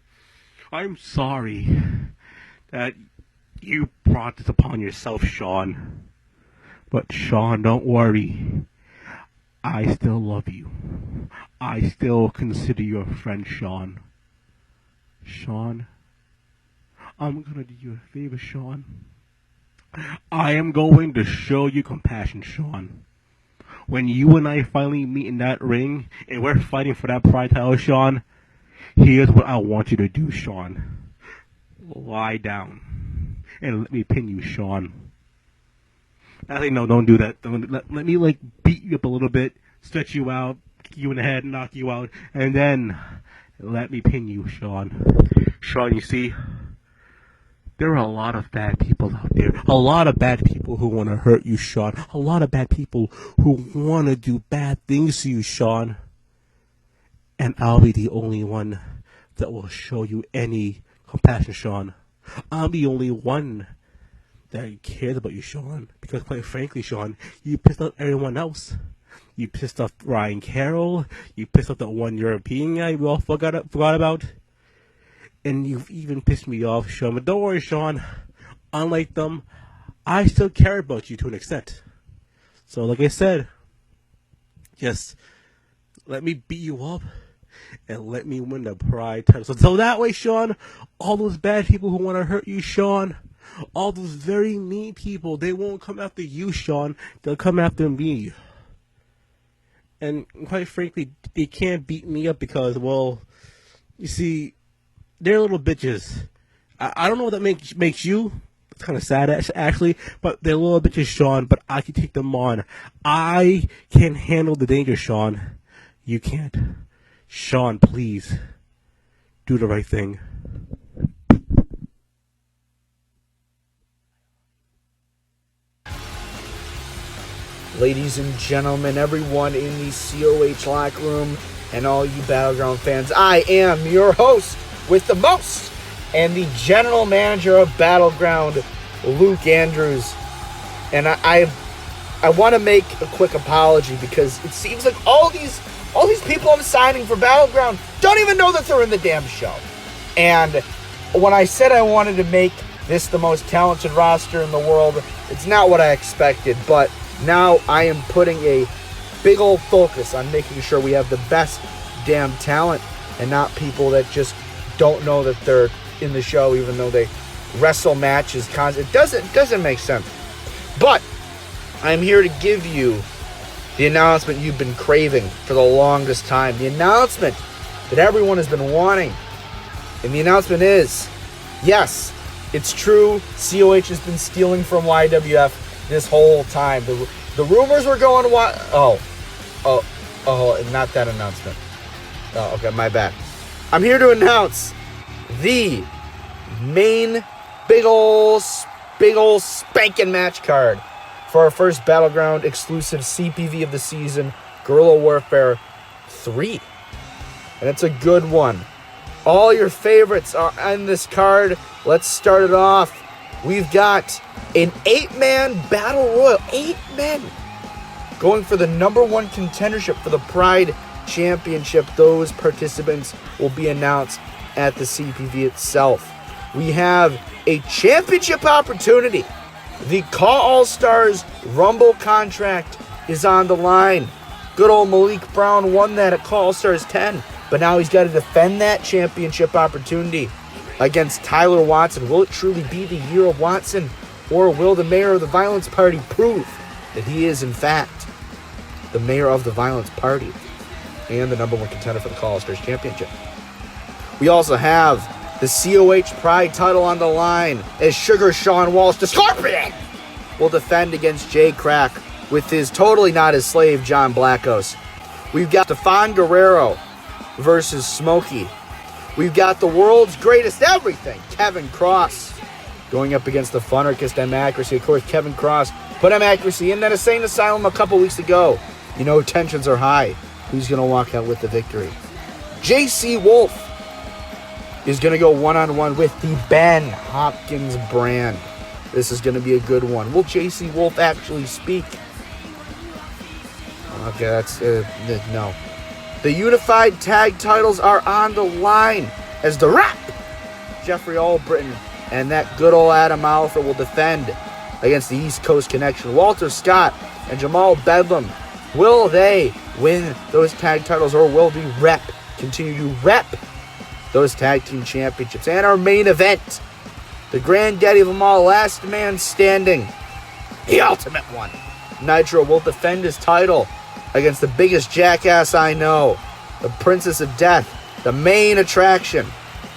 I'm sorry that you brought this upon yourself, Shawn. But Shawn, don't worry. I still love you. I still consider you a friend, Shawn. Shawn, I'm gonna do you a favor, Shawn. I am going to show you compassion, Shawn. When you and I finally meet in that ring, and we're fighting for that pride title, Shawn, here's what I want you to do, Shawn. Lie down, and let me pin you, Shawn. Actually, no, don't do that. Let me, like, beat you up a little bit, stretch you out, kick you in the head, knock you out, and then let me pin you, Shawn. Shawn, you see, there are a lot of bad people out there. A lot of bad people who want to hurt you, Shawn. A lot of bad people who want to do bad things to you, Shawn. And I'll be the only one that will show you any compassion, Shawn. I'm the only one that cares about you, Shawn. Because quite frankly, Shawn, you pissed off everyone else. You pissed off Ryan Carroll. You pissed off that one European guy we all forgot about. And you've even pissed me off, Shawn. But don't worry, Shawn. Unlike them, I still care about you to an extent. So, like I said, just let me beat you up and let me win the pride title. So that way, Shawn, all those bad people who want to hurt you, Shawn, all those very mean people, they won't come after you, Shawn. They'll come after me. And quite frankly, they can't beat me up because, well, you see, they're little bitches. I don't know what that makes you. It's kind of sad, actually. But they're little bitches, Shawn. But I can take them on. I can handle the danger, Shawn. You can't. Shawn, please. Do the right thing. Ladies and gentlemen, everyone in the COH locker room, and all you Battleground fans, I am your host with the most, and the general manager of Battleground, Luke Andrews. And I want to make a quick apology because it seems like all these people I'm signing for Battleground don't even know that they're in the damn show. And when I said I wanted to make this the most talented roster in the world, it's not what I expected, but now I am putting a big old focus on making sure we have the best damn talent and not people that just don't know that they're in the show even though they wrestle matches constantly. It doesn't make sense. But I'm here to give you the announcement you've been craving for the longest time. The announcement that everyone has been wanting. And the announcement is, yes, it's true, COH has been stealing from YWF this whole time. The rumors were going, not that announcement. Oh, okay, my bad. I'm here to announce the main big ol' spanking match card for our first Battleground exclusive CPV of the season, Guerrilla Warfare 3. And it's a good one. All your favorites are on this card. Let's start it off. We've got an 8-man battle royal. 8 men going for the #1 contendership for the Pride Championship. Those participants will be announced at the CPV itself. We have a championship opportunity. The CAW All-Stars Rumble contract is on the line. Good old Malik Brown won that at CAW All-Stars 10, but now he's got to defend that championship opportunity against Tyler Watson. Will it truly be the year of Watson, or will the mayor of the Violence Party prove that he is, in fact, the mayor of the Violence Party and the #1 contender for the CAW All-Stars Championship? We also have the COH Pride title on the line as Sugar Shawn Walsh, the Scorpion, will defend against Jay Krack with his totally not his slave, John Blackos. We've got Stefan Guerrero versus Smokey. We've got the world's greatest everything, Kevin Cross, going up against the funarchist M Accuracy. Of course, Kevin Cross put M Accuracy in that insane asylum a couple weeks ago. You know, tensions are high. Who's going to walk out with the victory? JC Wolf is going to go one-on-one with the Ben Hopkins brand. This is going to be a good one. Will JC Wolf actually speak? Okay, that's no. The unified tag titles are on the line as the Rap, Jeffrey Albritton, and that good old Adam Alford will defend against the East Coast Connection. Walter Scott and Jamal Bedlam. Will they win those tag titles, or will the Rep continue to rep those tag team championships? And our main event, the granddaddy of them all, last man standing, the ultimate one. Nitro will defend his title against the biggest jackass I know, the Princess of Death, the main attraction,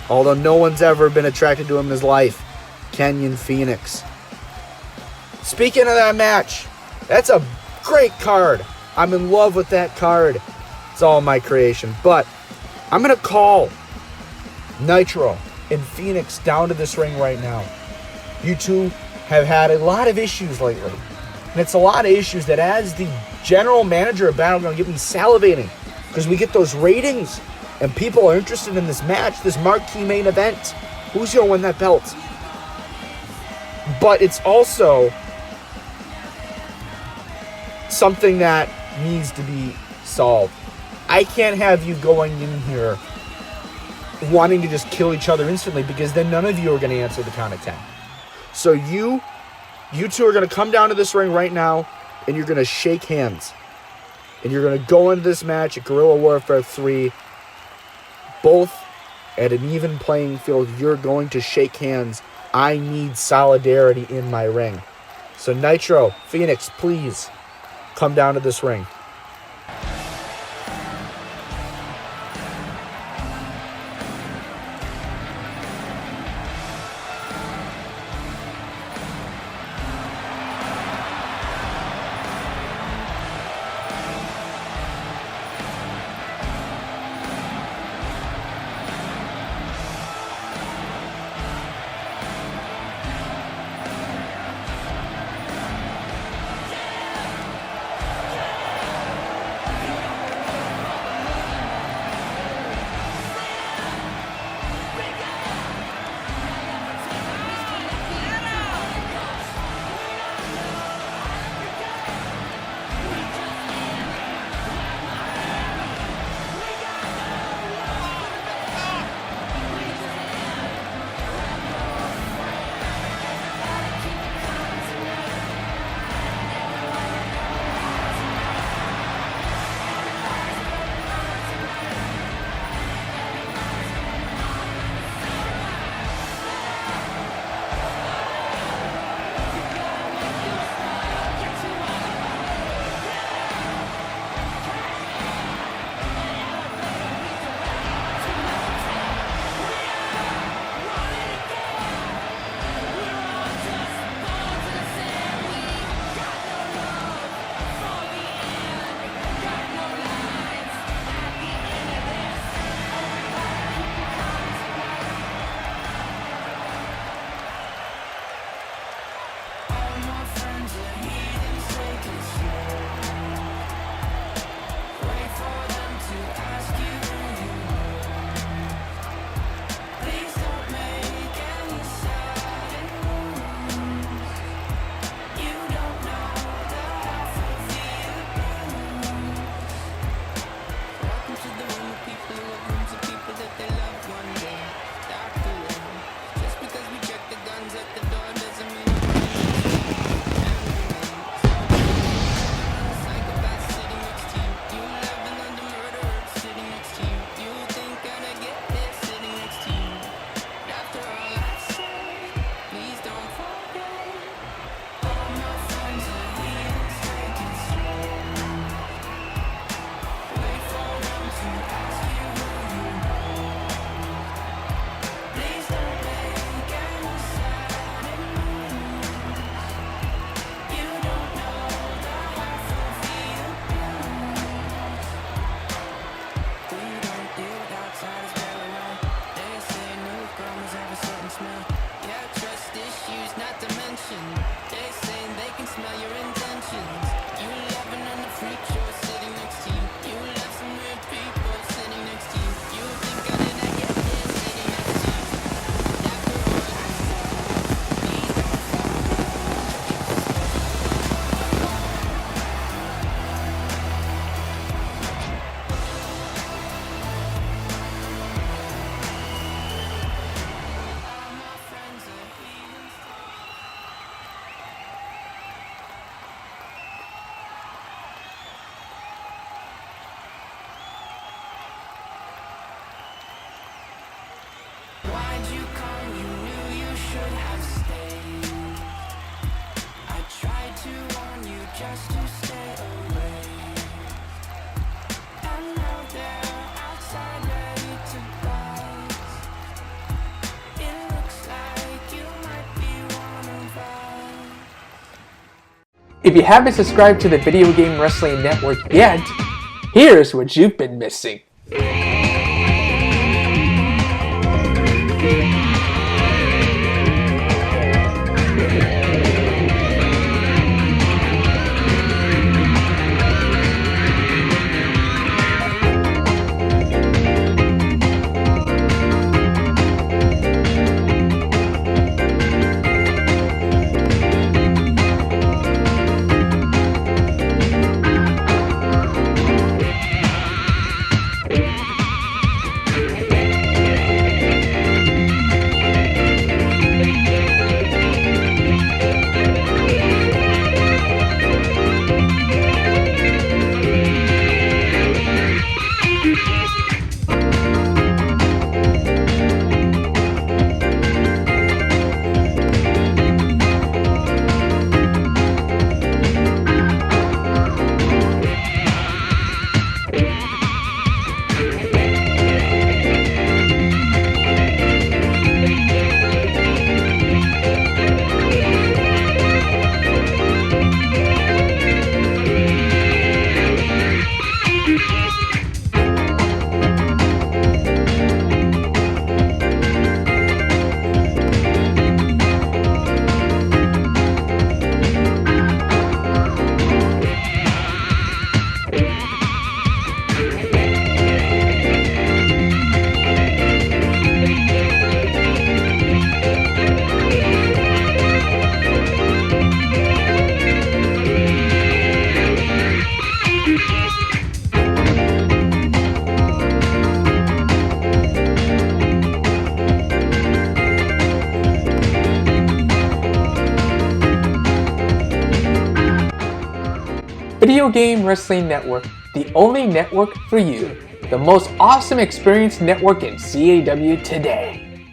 although no one's ever been attracted to him in his life, Kenyon Fenix. Speaking of that match, that's a great card. I'm in love with that card. It's all my creation. But I'm going to call Nitro and Fenix down to this ring right now. You two have had a lot of issues lately. And it's a lot of issues that, as the general manager of Battleground, get me salivating. Because we get those ratings and people are interested in this match, this marquee main event. Who's going to win that belt? But it's also something that needs to be solved. I can't have you going in here wanting to just kill each other instantly, because then none of you are going to answer the count of 10. So you two are going to come down to this ring right now, and you're going to shake hands. And you're going to go into this match at Guerrilla Warfare 3, both at an even playing field. You're going to shake hands. I need solidarity in my ring. So Nitro, Fenix, please come down to this ring. If you haven't subscribed to the Video Game Wrestling Network yet, here's what you've been missing. Video Game Wrestling Network, the only network for you. The most awesome experience network in CAW today.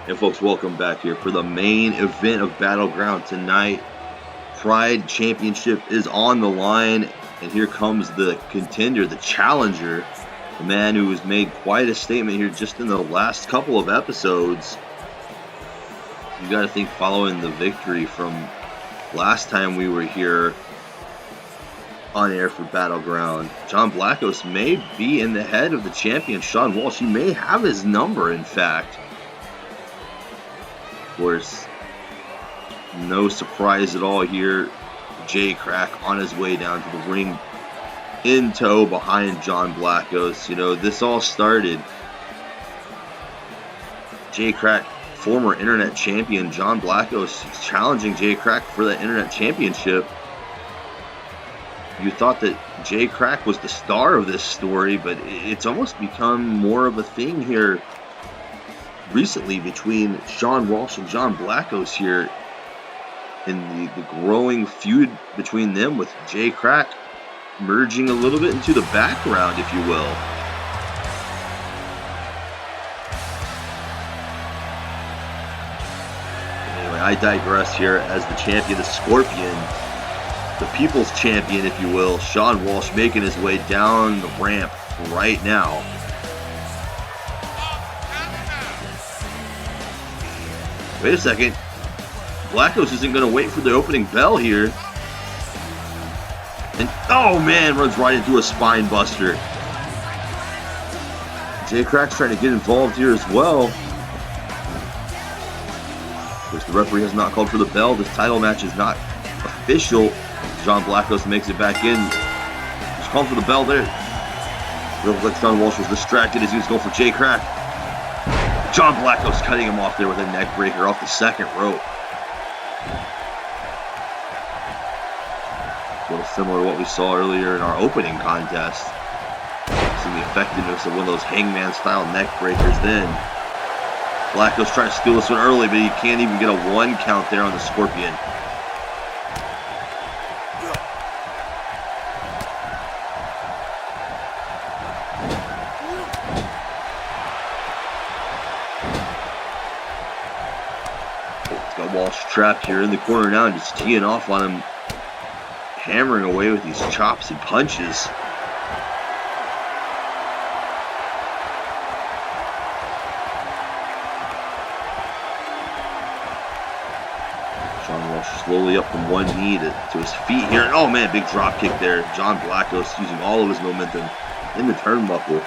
And folks, welcome back here for the main event of Battleground tonight. Pride Championship is on the line, and here comes the contender, the challenger, the man who has made quite a statement here just in the last couple of episodes. You got to think, following the victory from last time we were here on air for Battleground, John Blackos may be in the head of the champion, Shawn Walsh. He may have his number, in fact. Of course, no surprise at all here. Krack on his way down to the ring, in tow behind John Blackos. You know, this all started. Krack, former internet champion John Blackos, challenging Krack for the internet championship. You thought that Krack was the star of this story, but it's almost become more of a thing here recently between Shawn Walsh and John Blackos here, in the growing feud between them, with Krack merging a little bit into the background, if you will. Anyway, I digress here. As the champion, the Scorpion, the people's champion, if you will, Shawn Walsh, making his way down the ramp right now. Wait a second. Blackos isn't going to wait for the opening bell here. And, oh man, runs right into a spine buster. Krack's trying to get involved here as well. Of course, the referee has not called for the bell. This title match is not official. John Blackos makes it back in. He's calling for the bell there. It looks like Shawn Walsh was distracted as he was going for Krack. John Blackos cutting him off there with a neck breaker off the second rope. A little similar to what we saw earlier in our opening contest. See the effectiveness of one of those hangman style neck breakers then. Blackos trying to steal this one early, but he can't even get a 1 count there on the Scorpion. It's got Walsh trapped here in the corner now and just teeing off on him, hammering away with these chops and punches. slowly up from one knee to his feet here. And oh man, big drop kick there. John Blackos using all of his momentum in the turnbuckle.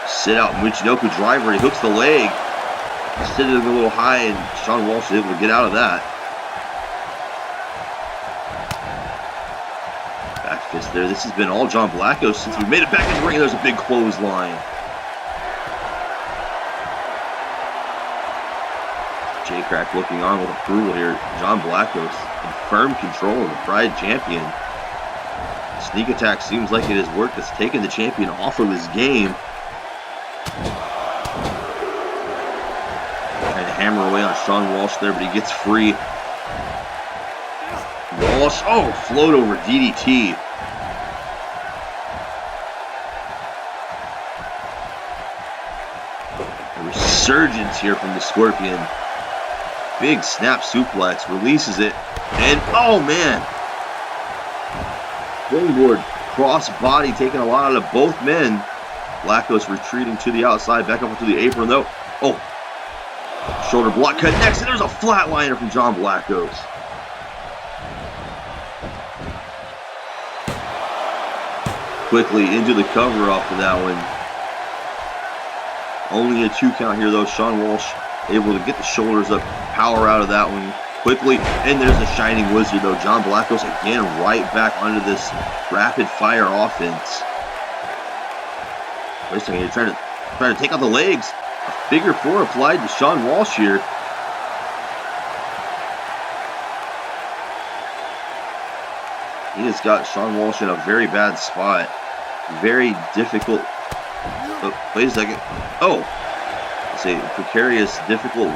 Sit out Michinoku driver. He hooks the leg. Sitting a little high, and Shawn Walsh is able to get out of that. Back fist there. This has been all John Blackos since we made it back in the ring. There's a big clothesline. Krack looking on with approval here. John Blackos in firm control of the Pride champion. Sneak attack seems like it has worked. It's taken the champion off of his game. Trying to hammer away on Shawn Walsh there, but he gets free. Walsh, oh, float over DDT. A resurgence here from the Scorpion. Big snap suplex, releases it, and oh man! Springboard, cross body, taking a lot out of both men. Blackos retreating to the outside, back up onto the apron though. Oh! Shoulder block connects, and there's a flatliner from John Blackos. Quickly into the cover off of that one. Only a 2 count here though. Shawn Walsh able to get the shoulders up, power out of that one quickly, and there's the Shining Wizard though. John Blackos again right back onto this rapid fire offense. Wait a second, you're trying to take out the legs. A figure 4 applied to Shawn Walsh here. He has got Shawn Walsh in a very bad spot. Very difficult. Oh, wait a second. Oh! It's a precarious, difficult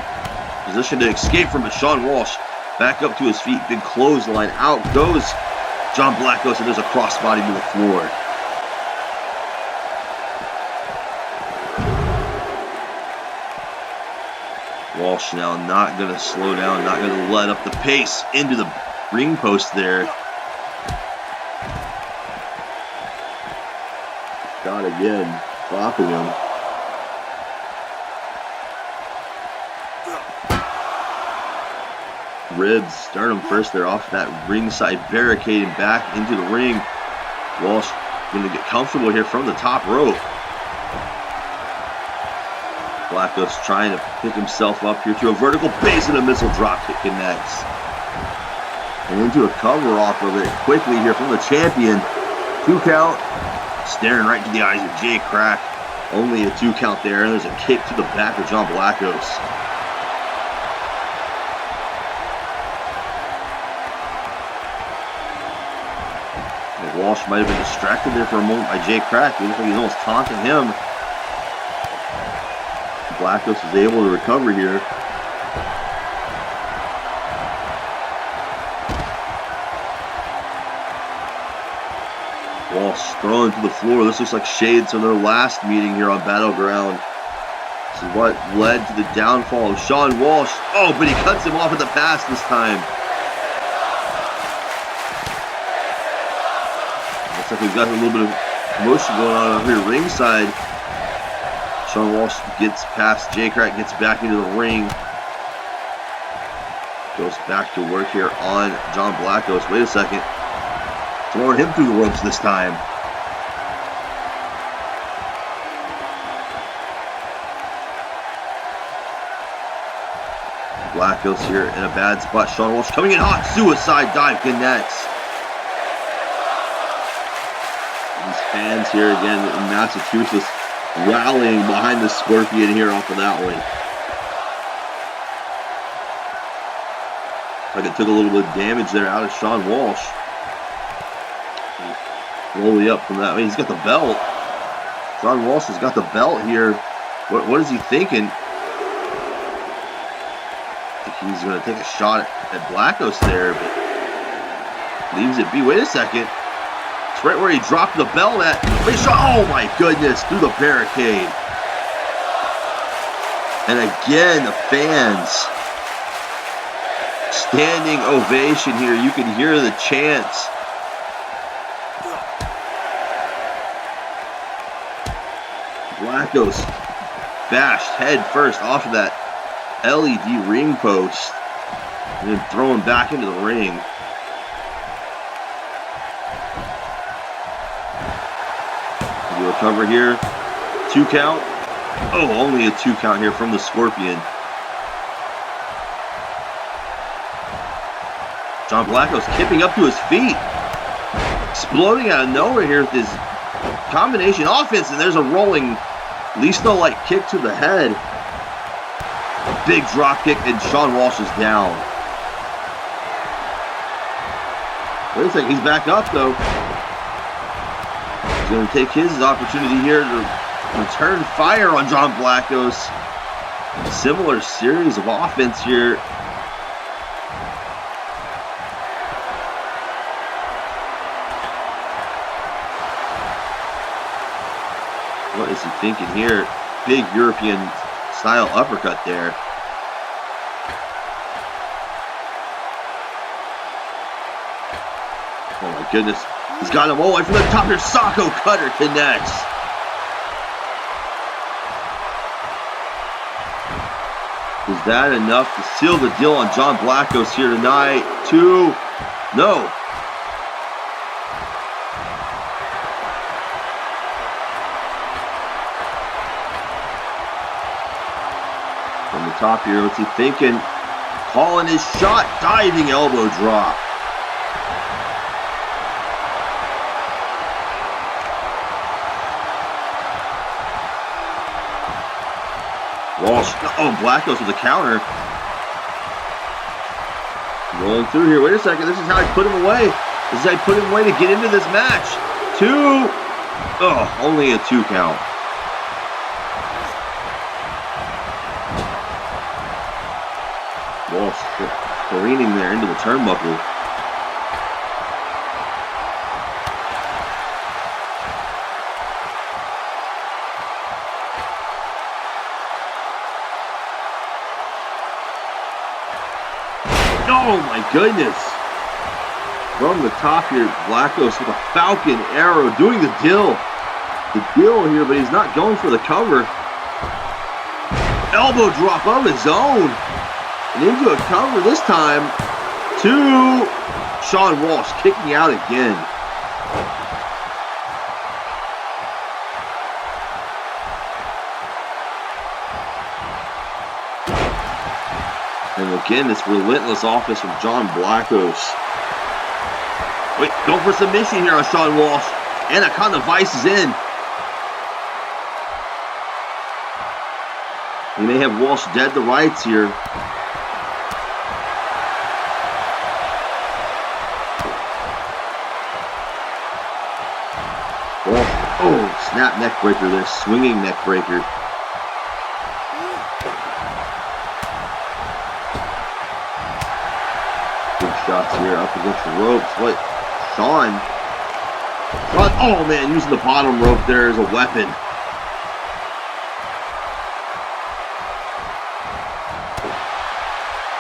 position to escape from it. Shawn Walsh back up to his feet. Big clothesline. Out goes John Blackos, and there's a crossbody to the floor. Walsh now not going to slow down, not going to let up the pace into the ring post there. Got again, dropping him. Ribs, sternum first there off that ringside barricade and back into the ring. Walsh going to get comfortable here from the top rope. Blackos trying to pick himself up here to a vertical base, and a missile drop kick connects. And into a cover off of it quickly here from the champion. 2 count, staring right into the eyes of Jay Krack. Only a 2 count there, and there's a kick to the back of John Blackos. And Walsh might have been distracted there for a moment by Jay Krack. It looks like he's almost taunting him. Blackos is able to recover here. Walsh thrown to the floor. This looks like shades from their last meeting here on Battleground. This is what led to the downfall of Shawn Walsh. Oh, but he cuts him off at the pass this time. Looks like we've got a little bit of commotion going on over here ringside. Shawn Walsh gets past Jay Krack, gets back into the ring. Goes back to work here on John Blackos. Wait a second. Throwing him through the ropes this time. Blackos here in a bad spot. Shawn Walsh coming in hot. Suicide dive connects. These fans here again in Massachusetts rallying behind the Scorpion here off of that one. Like it took a little bit of damage there out of Shawn Walsh. Slowly up from that. I mean, he's got the belt. Shawn Walsh has got the belt here. What is he thinking? I think he's going to take a shot at Blackos there, but leaves it be. Wait a second. It's right where he dropped the belt at. Oh my goodness, through the barricade. And again, the fans. Standing ovation here. You can hear the chants. Blackos bashed head first off of that LED ring post. And then throw him back into the ring. Do a cover here. 2 count. Oh, only a 2 count here from the Scorpion. John Blackos kipping up to his feet. Exploding out of nowhere here with his combination offense. And there's a rolling Listo-like kick to the head. Big drop kick, and Shawn Walsh is down. Wait a second, he's back up though. He's going to take his opportunity here to return fire on John Blackos. Similar series of offense here. What is he thinking here? Big European style uppercut there. Oh my goodness. He's got him all the way from the top here. Socko cutter connects. Is that enough to seal the deal on John Blackos here tonight? 2. No. From the top here, what's he thinking? Calling his shot. Diving elbow drop. Walsh, oh, Blackos with a counter. Rolling through here. Wait a second. This is how I put him away. This is how I put him away to get into this match. 2. Oh, only a 2 count. Walsh careening there into the turnbuckle. Oh my goodness. From the top here, Blackos with a Falcon Arrow doing the deal. The deal here, but he's not going for the cover. Elbow drop of his own. And into a cover this time to Shawn Walsh, kicking out again. And again, this relentless offense from John Blackos. Wait, go for submission here on Shawn Walsh. Anaconda Vice is in. He may have Walsh dead to rights here. Walsh, oh, snap neck breaker there, swinging neck breaker. Shots here up against the ropes. What? Shawn, oh man, using the bottom rope there as a weapon.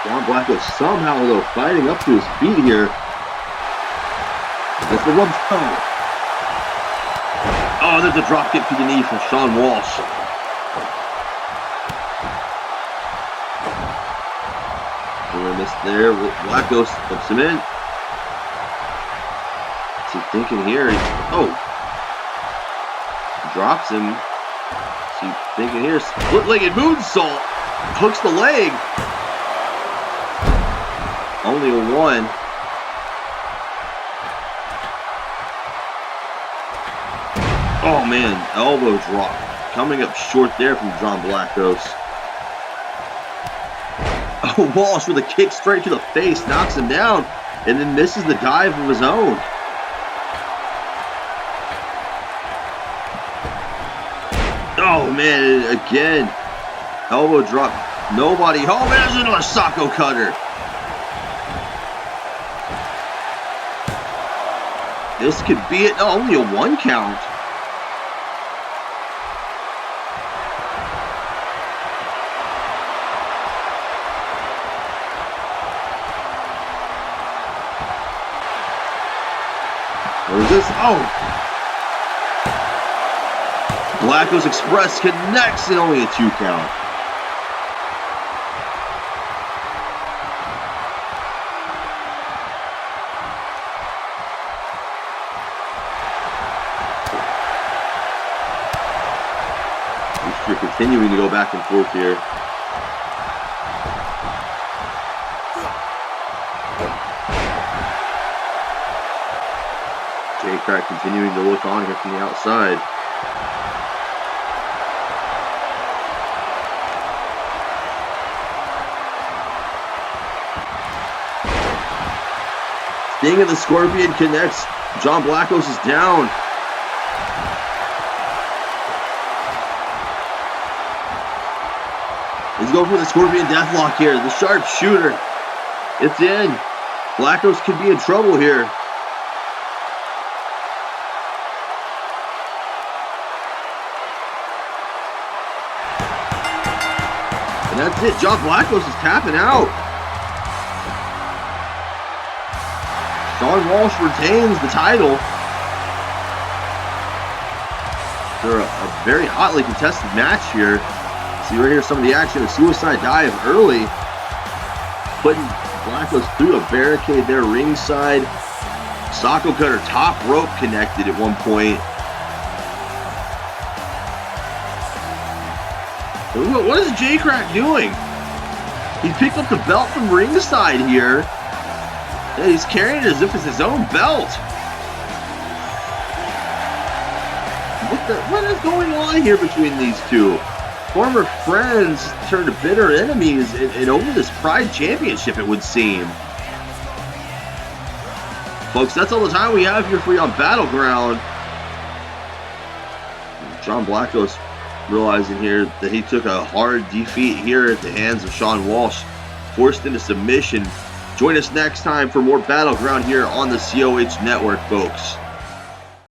John Blackos somehow, though, fighting up to his feet here. That's the rub. Oh, there's a drop kick to the knee from Shawn Walsh. Missed there. Blackos puts him in. What's he thinking here? Oh. Drops him. What's he thinking here? Split-legged moonsault. Hooks the leg. Only a 1. Oh man, elbow drop. Coming up short there from John Blackos. Oh, Walsh with a kick straight to the face, knocks him down, and then misses the dive of his own. Oh man, again, elbow drop, nobody home, and there's another Socko cutter. This could be it, no, only a 1 count. What is this? Oh! Blackos Express connects and only a 2 count. chemistry continuing to go back and forth here. Krack continuing to look on here from the outside. Sting of the Scorpion connects. John Blackos is down. He's going for the Scorpion Deathlock here. The sharp shooter. It's in. Blackos could be in trouble here. And that's it. John Blackos is tapping out. Shawn Walsh retains the title. They're a very hotly contested match here. See right here some of the action. A suicide dive early. Putting Blackos through a barricade there ringside. Socko cutter top rope connected at one point. What is Krack doing? He picked up the belt from ringside here. Yeah, he's carrying it as if it's his own belt. What is going on here between these two? Former friends turned to bitter enemies and over this Pride Championship, it would seem. Folks, that's all the time we have here for you on Battleground. John Blackos realizing here that he took a hard defeat here at the hands of Shawn Walsh, forced into submission. Join us next time for more Battleground here on the COH Network, folks.